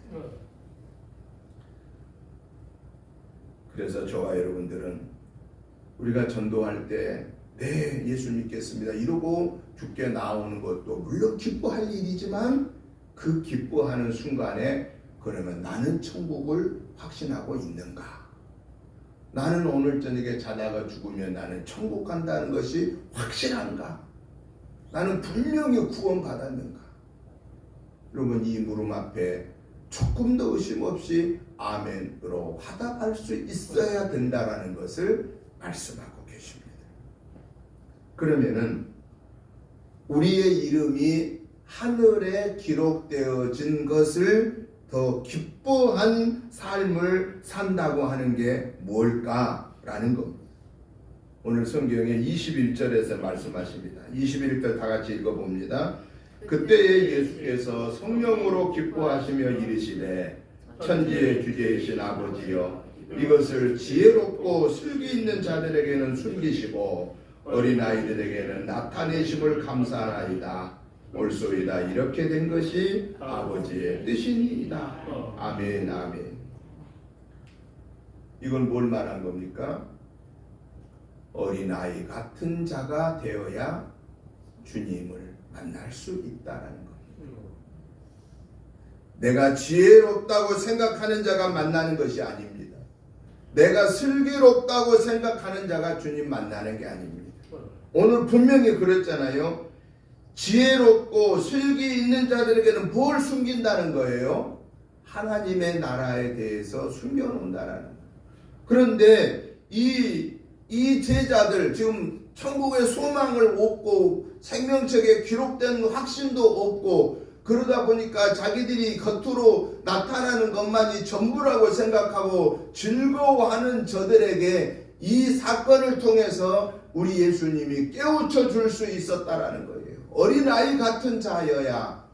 그래서 저와 여러분들은 우리가 전도할 때 네, 예수 믿겠습니다. 이러고 죽게 나오는 것도 물론 기뻐할 일이지만 그 기뻐하는 순간에 그러면 나는 천국을 확신하고 있는가? 나는 오늘 저녁에 자다가 죽으면 나는 천국 간다는 것이 확실한가? 나는 분명히 구원받았는가? 여러분 이 물음 앞에 조금 더 의심 없이 아멘으로 화답할 수 있어야 된다라는 것을 말씀하고 계십니다. 그러면은 우리의 이름이 하늘에 기록되어진 것을 더 기뻐한 삶을 산다고 하는 게 뭘까라는 겁니다. 오늘 성경에 21절에서 말씀하십니다. 21절 다 같이 읽어봅니다. 그때에 예수께서 성령으로 기뻐하시며 이르시되 천지의 주제이신 아버지여 이것을 지혜롭고 슬기 있는 자들에게는 숨기시고 어린아이들에게는 나타내심을 감사하나이다. 옳소이다. 이렇게 된 것이 아버지의 뜻이니이다. 아멘 아멘. 이건 뭘 말한 겁니까? 어린아이 같은 자가 되어야 주님을 만날 수 있다라는 겁니다. 내가 지혜롭다고 생각하는 자가 만나는 것이 아닙니다. 내가 슬기롭다고 생각하는 자가 주님 만나는 게 아닙니다. 오늘 분명히 그랬잖아요. 지혜롭고 슬기 있는 자들에게는 뭘 숨긴다는 거예요? 하나님의 나라에 대해서 숨겨놓는다라는 거예요. 그런데 이 제자들 지금 천국의 소망을 얻고 생명책에 기록된 확신도 없고 그러다 보니까 자기들이 겉으로 나타나는 것만이 전부라고 생각하고 즐거워하는 저들에게 이 사건을 통해서 우리 예수님이 깨우쳐 줄 수 있었다라는 거예요. 어린아이 같은 자여야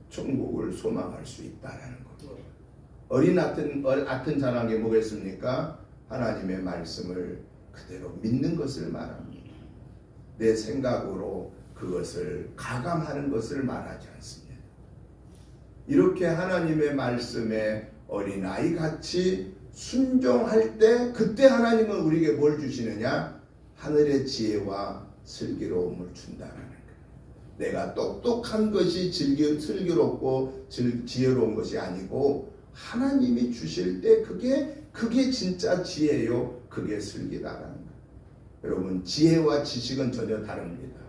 천국을 소망할 수 있다라는 거예요. 어린 같은 자라는 게 뭐겠습니까? 하나님의 말씀을 그대로 믿는 것을 말합니다. 내 생각으로 그것을 가감하는 것을 말하지 않습니다. 이렇게 하나님의 말씀에 어린아이 같이 순종할 때 그때 하나님은 우리에게 뭘 주시느냐? 하늘의 지혜와 슬기로움을 준다는 거예요. 내가 똑똑한 것이 슬기롭고 지혜로운 것이 아니고 하나님이 주실 때 그게 진짜 지혜요. 그게 슬기다라는 거예요. 여러분 지혜와 지식은 전혀 다릅니다.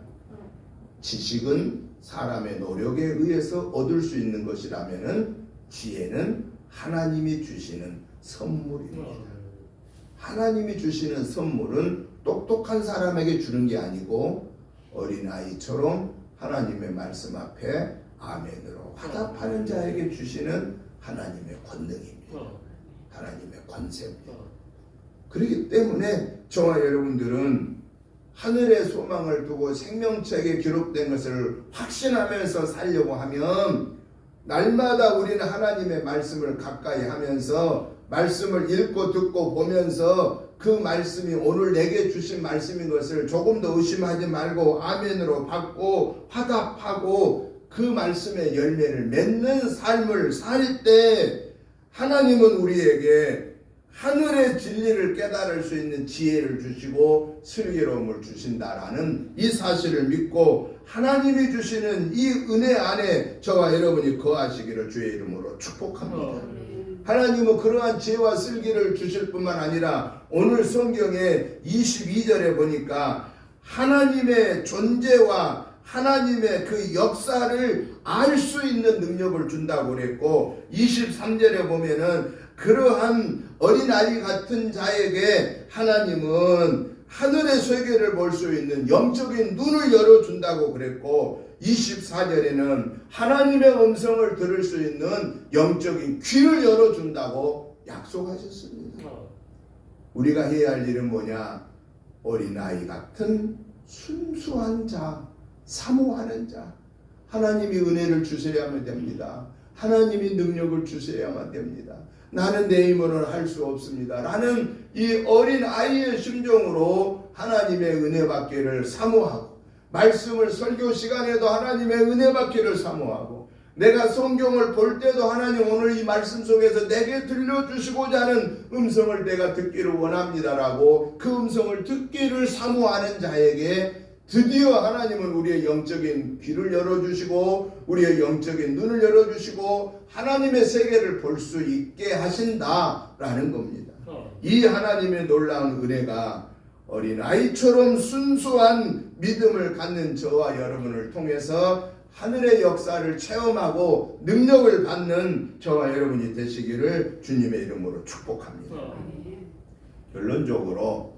지식은 사람의 노력에 의해서 얻을 수 있는 것이라면은 지혜는 하나님이 주시는 선물입니다. 하나님이 주시는 선물은 똑똑한 사람에게 주는 게 아니고 어린아이처럼 하나님의 말씀 앞에 아멘으로 화답하는 자에게 주시는 하나님의 권능입니다. 하나님의 권세입니다. 그렇기 때문에 저와 여러분들은 하늘의 소망을 두고 생명책에 기록된 것을 확신하면서 살려고 하면 날마다 우리는 하나님의 말씀을 가까이 하면서 말씀을 읽고 듣고 보면서 그 말씀이 오늘 내게 주신 말씀인 것을 조금 더 의심하지 말고 아멘으로 받고 화답하고 그 말씀의 열매를 맺는 삶을 살 때 하나님은 우리에게 하늘의 진리를 깨달을 수 있는 지혜를 주시고 슬기로움을 주신다라는 이 사실을 믿고 하나님이 주시는 이 은혜 안에 저와 여러분이 거하시기를 주의 이름으로 축복합니다. 하나님은 그러한 지혜와 슬기를 주실 뿐만 아니라 오늘 성경에 22절에 보니까 하나님의 존재와 하나님의 그 역사를 알 수 있는 능력을 준다고 그랬고 23절에 보면은 그러한 어린아이 같은 자에게 하나님은 하늘의 세계를 볼 수 있는 영적인 눈을 열어준다고 그랬고 24절에는 하나님의 음성을 들을 수 있는 영적인 귀를 열어준다고 약속하셨습니다. 우리가 해야 할 일은 뭐냐? 어린아이 같은 순수한 자, 사모하는 자, 하나님이 은혜를 주셔야만 됩니다. 하나님이 능력을 주셔야만 됩니다. 나는 내 힘으로는 할 수 없습니다. 라는 이 어린 아이의 심정으로 하나님의 은혜 받기를 사모하고 말씀을 설교 시간에도 하나님의 은혜 받기를 사모하고 내가 성경을 볼 때도 하나님 오늘 이 말씀 속에서 내게 들려주시고자 하는 음성을 내가 듣기를 원합니다라고 그 음성을 듣기를 사모하는 자에게 드디어 하나님은 우리의 영적인 귀를 열어주시고 우리의 영적인 눈을 열어주시고 하나님의 세계를 볼 수 있게 하신다라는 겁니다. 이 하나님의 놀라운 은혜가 어린아이처럼 순수한 믿음을 갖는 저와 여러분을 통해서 하늘의 역사를 체험하고 능력을 받는 저와 여러분이 되시기를 주님의 이름으로 축복합니다. 결론적으로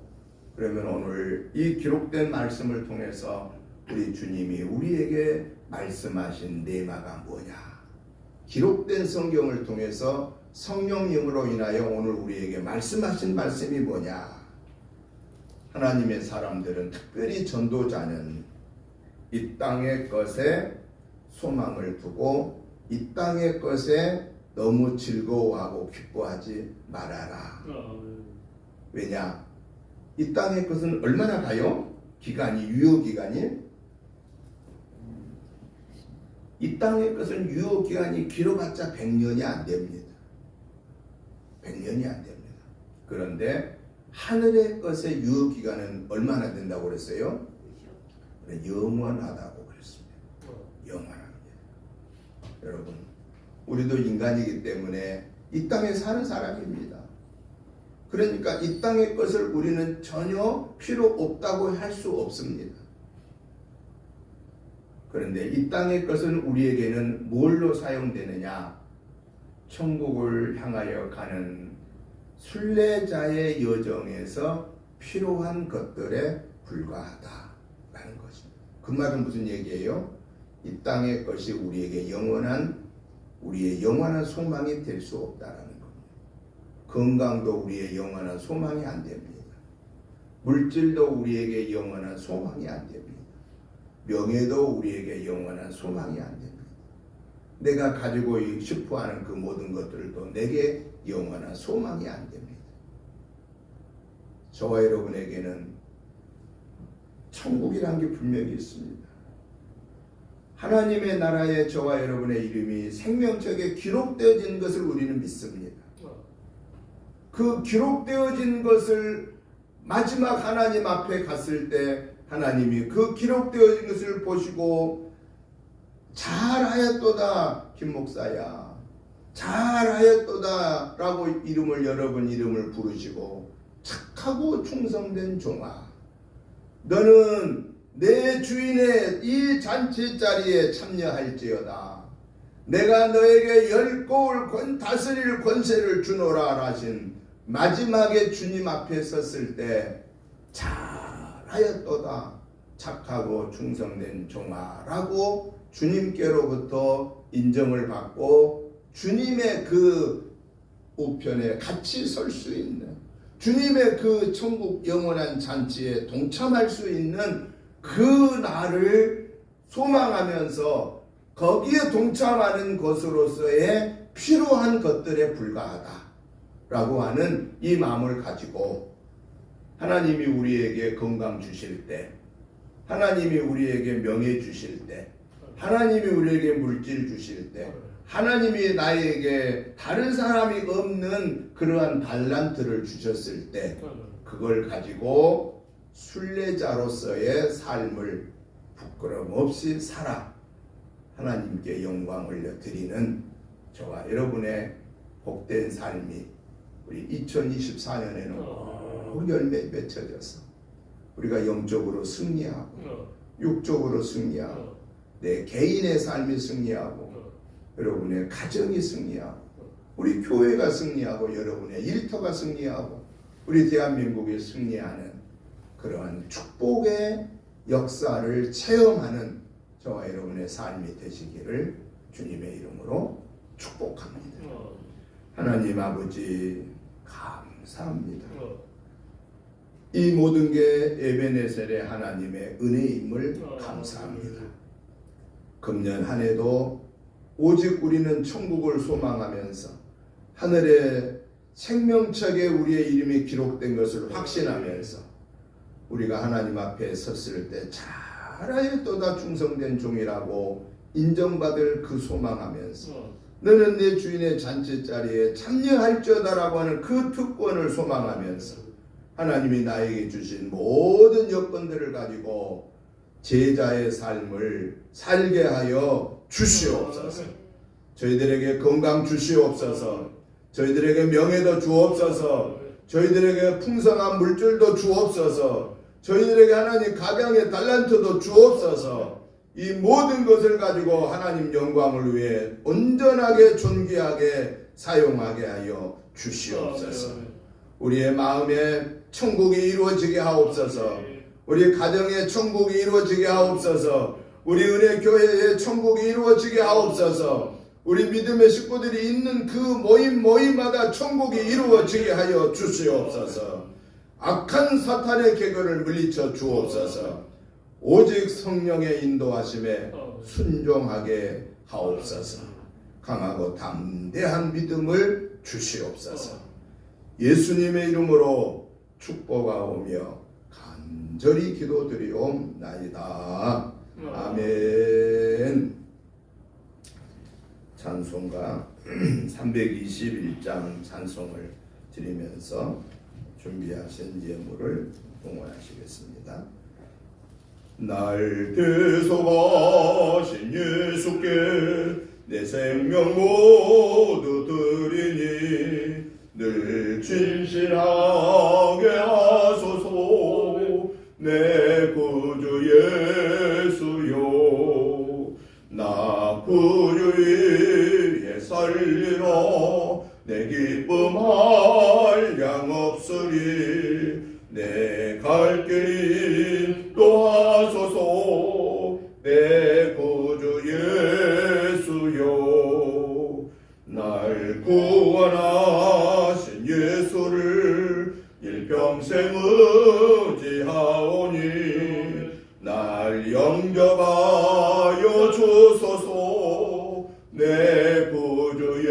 그러면 오늘 이 기록된 말씀을 통해서 우리 주님이 우리에게 말씀하신 내마가 뭐냐? 기록된 성경을 통해서 성령님으로 인하여 오늘 우리에게 말씀하신 말씀이 뭐냐? 하나님의 사람들은 특별히 전도자는 이 땅의 것에 소망을 두고 이 땅의 것에 너무 즐거워하고 기뻐하지 말아라. 왜냐? 이 땅의 것은 얼마나 가요? 기간이 유효기간이? 이 땅의 것은 유효기간이 길어봤자 100년이 안 됩니다. 100년이 안 됩니다. 그런데 하늘의 것의 유효기간은 얼마나 된다고 그랬어요? 영원하다고 그랬습니다. 영원합니다. 여러분, 우리도 인간이기 때문에 이 땅에 사는 사람입니다. 그러니까 이 땅의 것을 우리는 전혀 필요 없다고 할 수 없습니다. 그런데 이 땅의 것은 우리에게는 뭘로 사용되느냐? 천국을 향하여 가는 순례자의 여정에서 필요한 것들에 불과하다라는 것입니다. 그 말은 무슨 얘기예요? 이 땅의 것이 우리에게 우리의 영원한 소망이 될 수 없다라는 겁니다. 건강도 우리의 영원한 소망이 안 됩니다. 물질도 우리에게 영원한 소망이 안 됩니다. 명예도 우리에게 영원한 소망이 안 됩니다. 내가 가지고 싶어하는 그 모든 것들도 내게 영원한 소망이 안 됩니다. 저와 여러분에게는 천국이란 게 분명히 있습니다. 하나님의 나라에 저와 여러분의 이름이 생명책에 기록되어진 것을 우리는 믿습니다. 그 기록되어진 것을 마지막 하나님 앞에 갔을 때 하나님이 그 기록되어진 것을 보시고 잘하였도다 김 목사야, 잘하였도다 라고 여러분 이름을 부르시고 착하고 충성된 종아, 너는 내 주인의 이 잔치 자리에 참여할지어다. 내가 너에게 열 고을 다스릴 권세를 주노라 하신 마지막에 주님 앞에 섰을 때 잘하였도다 착하고 충성된 종아라고 주님께로부터 인정을 받고 주님의 그 우편에 같이 설 수 있는, 주님의 그 천국 영원한 잔치에 동참할 수 있는 그 날을 소망하면서 거기에 동참하는 것으로서의 필요한 것들에 불과하다 라고 하는 이 마음을 가지고 하나님이 우리에게 건강 주실 때, 하나님이 우리에게 명예 주실 때, 하나님이 우리에게 물질 주실 때, 하나님이 나에게 다른 사람이 없는 그러한 달란트를 주셨을 때 그걸 가지고 순례자로서의 삶을 부끄럼 없이 살아 하나님께 영광을 드리는 저와 여러분의 복된 삶이 우리 2024년에는 열매 맺혀져서 우리가 영적으로 승리하고 육적으로 승리하고 내 개인의 삶이 승리하고 여러분의 가정이 승리하고 우리 교회가 승리하고 여러분의 일터가 승리하고 우리 대한민국이 승리하는 그러한 축복의 역사를 체험하는 저와 여러분의 삶이 되시기를 주님의 이름으로 축복합니다. 하나님 아버지 감사합니다. 이 모든 게 에베네셀의 하나님의 은혜임을 감사합니다. 금년 한 해도 오직 우리는 천국을 소망하면서 하늘의 생명책에 우리의 이름이 기록된 것을 확신하면서 우리가 하나님 앞에 섰을 때 잘하였도다 충성된 종이라고 인정받을 그 소망하면서 너는 내 주인의 잔치자리에 참여할지어다라고 하는 그 특권을 소망하면서 하나님이 나에게 주신 모든 여건들을 가지고 제자의 삶을 살게 하여 주시옵소서. 저희들에게 건강 주시옵소서. 저희들에게 명예도 주옵소서. 저희들에게 풍성한 물질도 주옵소서. 저희들에게 하나님 각양의 달란트도 주옵소서. 이 모든 것을 가지고 하나님 영광을 위해 온전하게 존귀하게 사용하게 하여 주시옵소서. 우리의 마음에 천국이 이루어지게 하옵소서. 우리 가정의 천국이 이루어지게 하옵소서. 우리 은혜교회의 천국이 이루어지게 하옵소서. 우리 믿음의 식구들이 있는 그 모임마다 천국이 이루어지게 하여 주시옵소서. 악한 사탄의 계교를 물리쳐 주옵소서. 오직 성령의 인도하심에 순종하게 하옵소서. 강하고 담대한 믿음을 주시옵소서. 예수님의 이름으로 축복하오며 간절히 기도드리옵나이다. 아멘. 찬송가 321장 찬송을 드리면서 준비하신 예물을 봉헌하시겠습니다. 날 대속하신 예수께 내 생명 모두 드리니 늘 진실하게 하소서. 내 구주 예수여, 나 구주 위에 살리라. 내 기쁨할 양 없으리. 내 갈 길 인도하소서. 내 구주 예수여, 날 구원하신 예수를 일평생 의지하오니 날 영접하여 주소서. 내 구주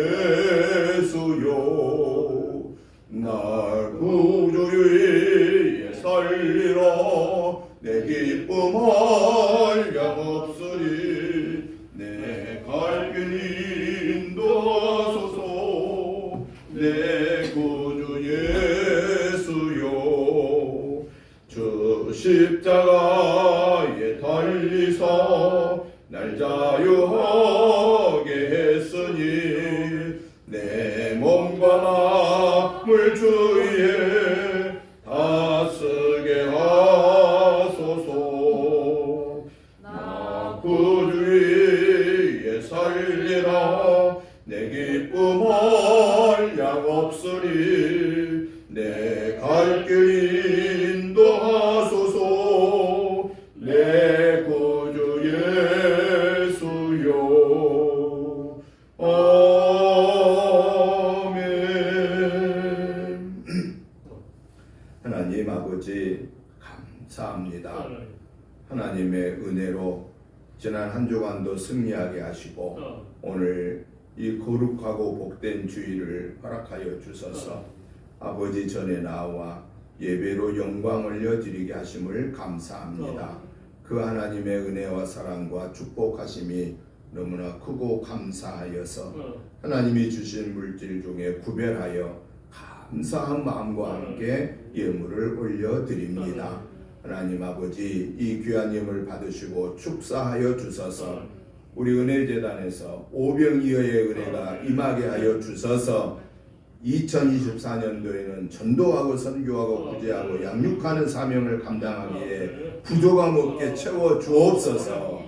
예수여, 날 구주 위에 살리라. 내 기쁨할 양 없으리. 내 갈 길 인도하소서. 내 구주 예수여, 주 십자가에 달리사 날 자유하게 했으니 내 몸과 마음을 주위에 다스게 하소서. 나 구주 위에 살리라. 내 기쁨할 양 없으리. 내 갈 길 인도하소서. 내 구주 예수여. 아멘. 하나님 아버지 감사합니다. 하나님의 은혜로 지난 한 주간도 승리하게 하시고 오늘 이 거룩하고 복된 주일을 허락하여 주소서. 아버지 전에 나와 예배로 영광을 여드리게 하심을 감사합니다. 그 하나님의 은혜와 사랑과 축복하심이 너무나 크고 감사하여서 하나님이 주신 물질 중에 구별하여 감사한 마음과 함께 예물을 올려드립니다. 하나님 아버지, 이 귀한 예물 받으시고 축사하여 주소서. 우리 은혜재단에서 오병이어의 은혜가 임하게 하여 주소서. 2024년도에는 전도하고 선교하고 구제하고 양육하는 사명을 감당하기에 부족함 없게 채워 주옵소서.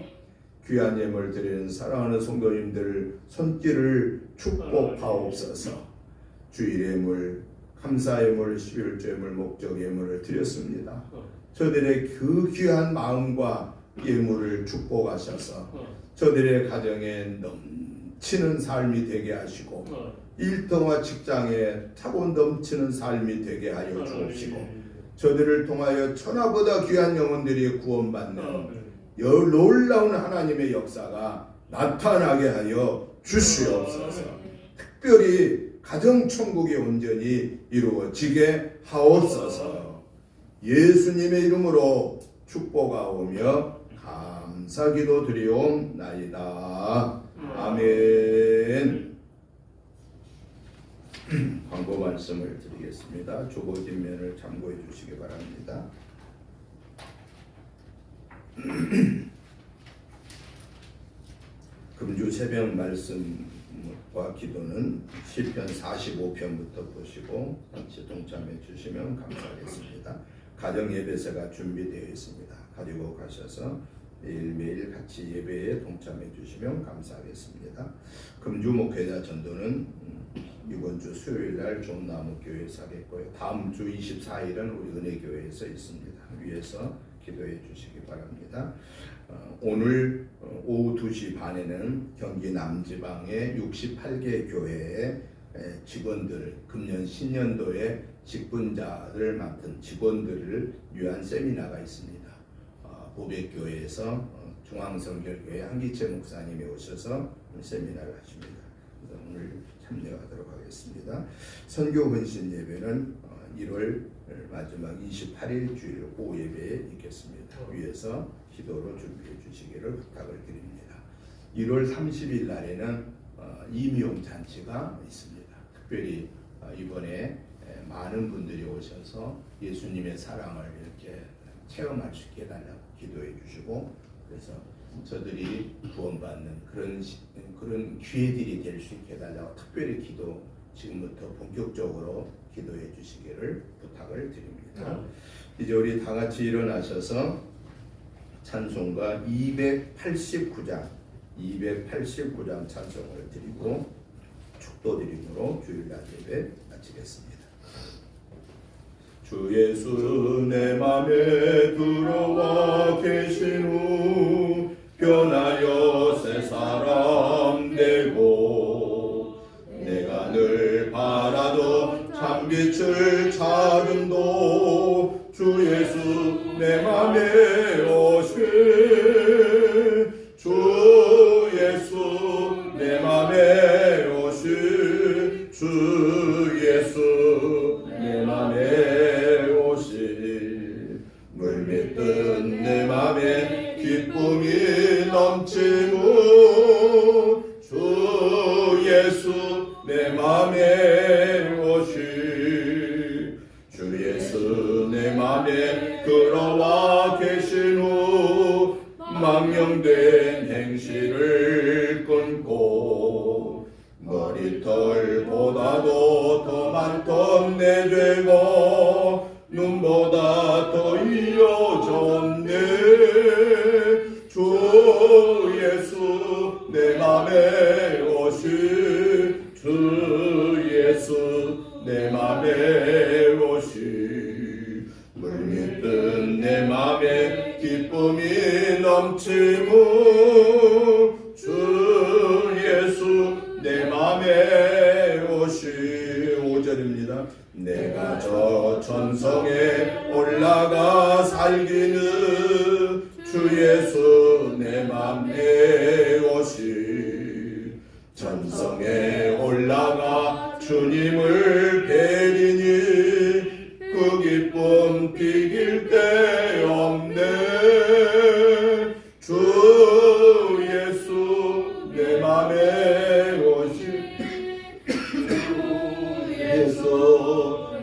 귀한 예물 드리는 사랑하는 성도님들 손길을 축복하옵소서. 주일 예물, 감사 예물, 11조 예물, 목적 예물을 드렸습니다. 저들의 그 귀한 마음과 예물을 축복하셔서 저들의 가정에 넘치는 삶이 되게 하시고 일터와 직장에 차고 넘치는 삶이 되게 하여 주옵시고 저들을 통하여 천하보다 귀한 영혼들이 구원받는 놀라운 하나님의 역사가 나타나게 하여 주시옵소서. 특별히 가정천국이 온전히 이루어지게 하옵소서. 예수님의 이름으로 축복하오며 감사기도 드리옵나이다. 아멘. 광고 말씀을 드리겠습니다. 주보 뒷면을 참고해 주시기 바랍니다. 금주 새벽 말씀과 기도는 시편 45편부터 보시고 같이 동참해 주시면 감사하겠습니다. 가정 예배새가 준비되어 있습니다. 가지고 가셔서 매일매일 같이 예배에 동참해 주시면 감사하겠습니다. 금주 목회자 전도는 이번 주 수요일 날 좋은나무교회에서 하겠고요. 다음 주 24일은 우리 은혜교회에서 있습니다. 위에서 기도해 주시기 바랍니다. 오늘 오후 2시 반에는 경기 남지방의 68개 교회의 직원들, 금년 신년도에 직분자를 맡은 직원들을 위한 세미나가 있습니다. 보백교회에서 중앙성결교회 한기채 목사님이 오셔서 세미나를 하십니다. 그래서 오늘 참여하도록 하겠습니다. 선교 헌신 예배는 1월 마지막 28일 주일 오후 예배에 있겠습니다. 위에서 기도로 준비해 주시기를 부탁을 드립니다. 1월 30일 날에는 임용 잔치가 있습니다. 특별히 이번에 많은 분들이 오셔서 예수님의 사랑을 이렇게 체험할 수 있게 해달라고 기도해 주시고, 그래서 저들이 구원받는 그런 기회들이 될 수 있게 해달라고 특별히 기도 지금부터 본격적으로 기도해 주시기를 부탁을 드립니다. 이제 우리 다 같이 일어나셔서 찬송가 289장 찬송을 드리고 축도드림으로 주일날 예배 마치겠습니다. 주 예수 내 맘에 들어와 계신 후 변하여 새 사람 되고, 내가 늘 바라던 참빛을 찾음도 주 예수 내 맘에 오신, 주 예수 내 맘에 오신, 주 예수 내 맘에 오신, 물밀듯 내 맘에 기쁨이 넘치고, 주 예수 내 맘에 오시, 주 예수 내 맘에 들어와 계신 후 망령된 행실을 끊고, 머리털보다도 더 많던 내 죄가 눈보다 더 이어졌네. 주 예수 내 맘에 오시, 주 예수 내 맘에 오시, 물밀듯 내 맘에 기쁨이 넘치고, 주 예수 내 맘에 오시. 5절입니다. 내가 저 천성에 올라가 살기는 주 예수 내 맘에 오시, 천성에 올라가 주님을 뵈리니 그 기쁨 비길 데 없네. 주 예수 내 맘에 오시, 주 예수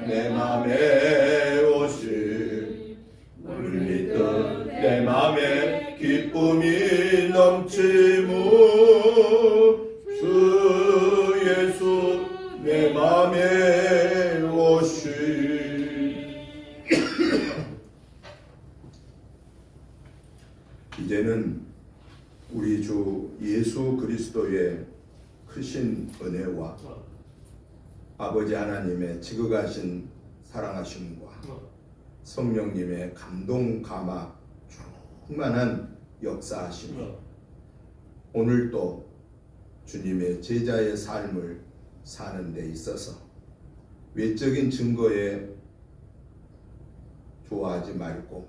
내 맘에 오시, 물밀듯 내 맘에 기쁨이 넘치고, 주 예수 내 맘에 오시. 이제는 우리 주 예수 그리스도의 크신 은혜와 아버지 하나님의 지극하신 사랑하심과 성령님의 감동 감화 충만한 역사하심이 오늘도 주님의 제자의 삶을 사는 데 있어서 외적인 증거에 좋아하지 말고,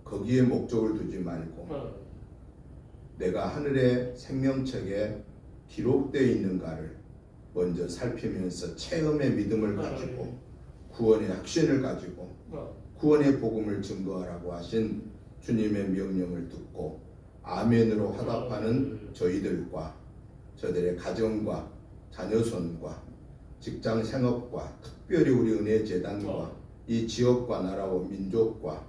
거기에 목적을 두지 말고, 내가 하늘의 생명책에 기록되어 있는가를 먼저 살피면서 체험의 믿음을 가지고 구원의 확신을 가지고 구원의 복음을 증거하라고 하신 주님의 명령을 듣고 아멘으로 화답하는 저희들과 저들의 가정과 자녀손과 직장 생업과 특별히 우리 은혜재단과 이 지역과 나라와 민족과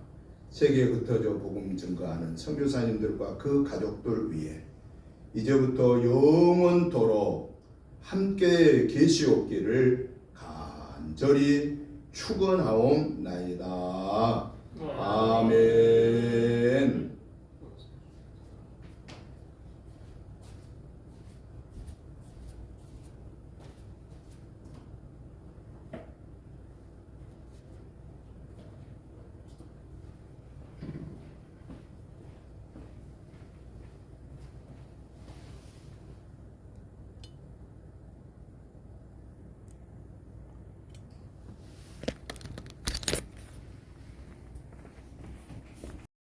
세계에 흩어져 복음 증거하는 선교사님들과 그 가족들 위해 이제부터 영원토록 함께 계시옵기를 간절히 축원하옵나이다. 아멘.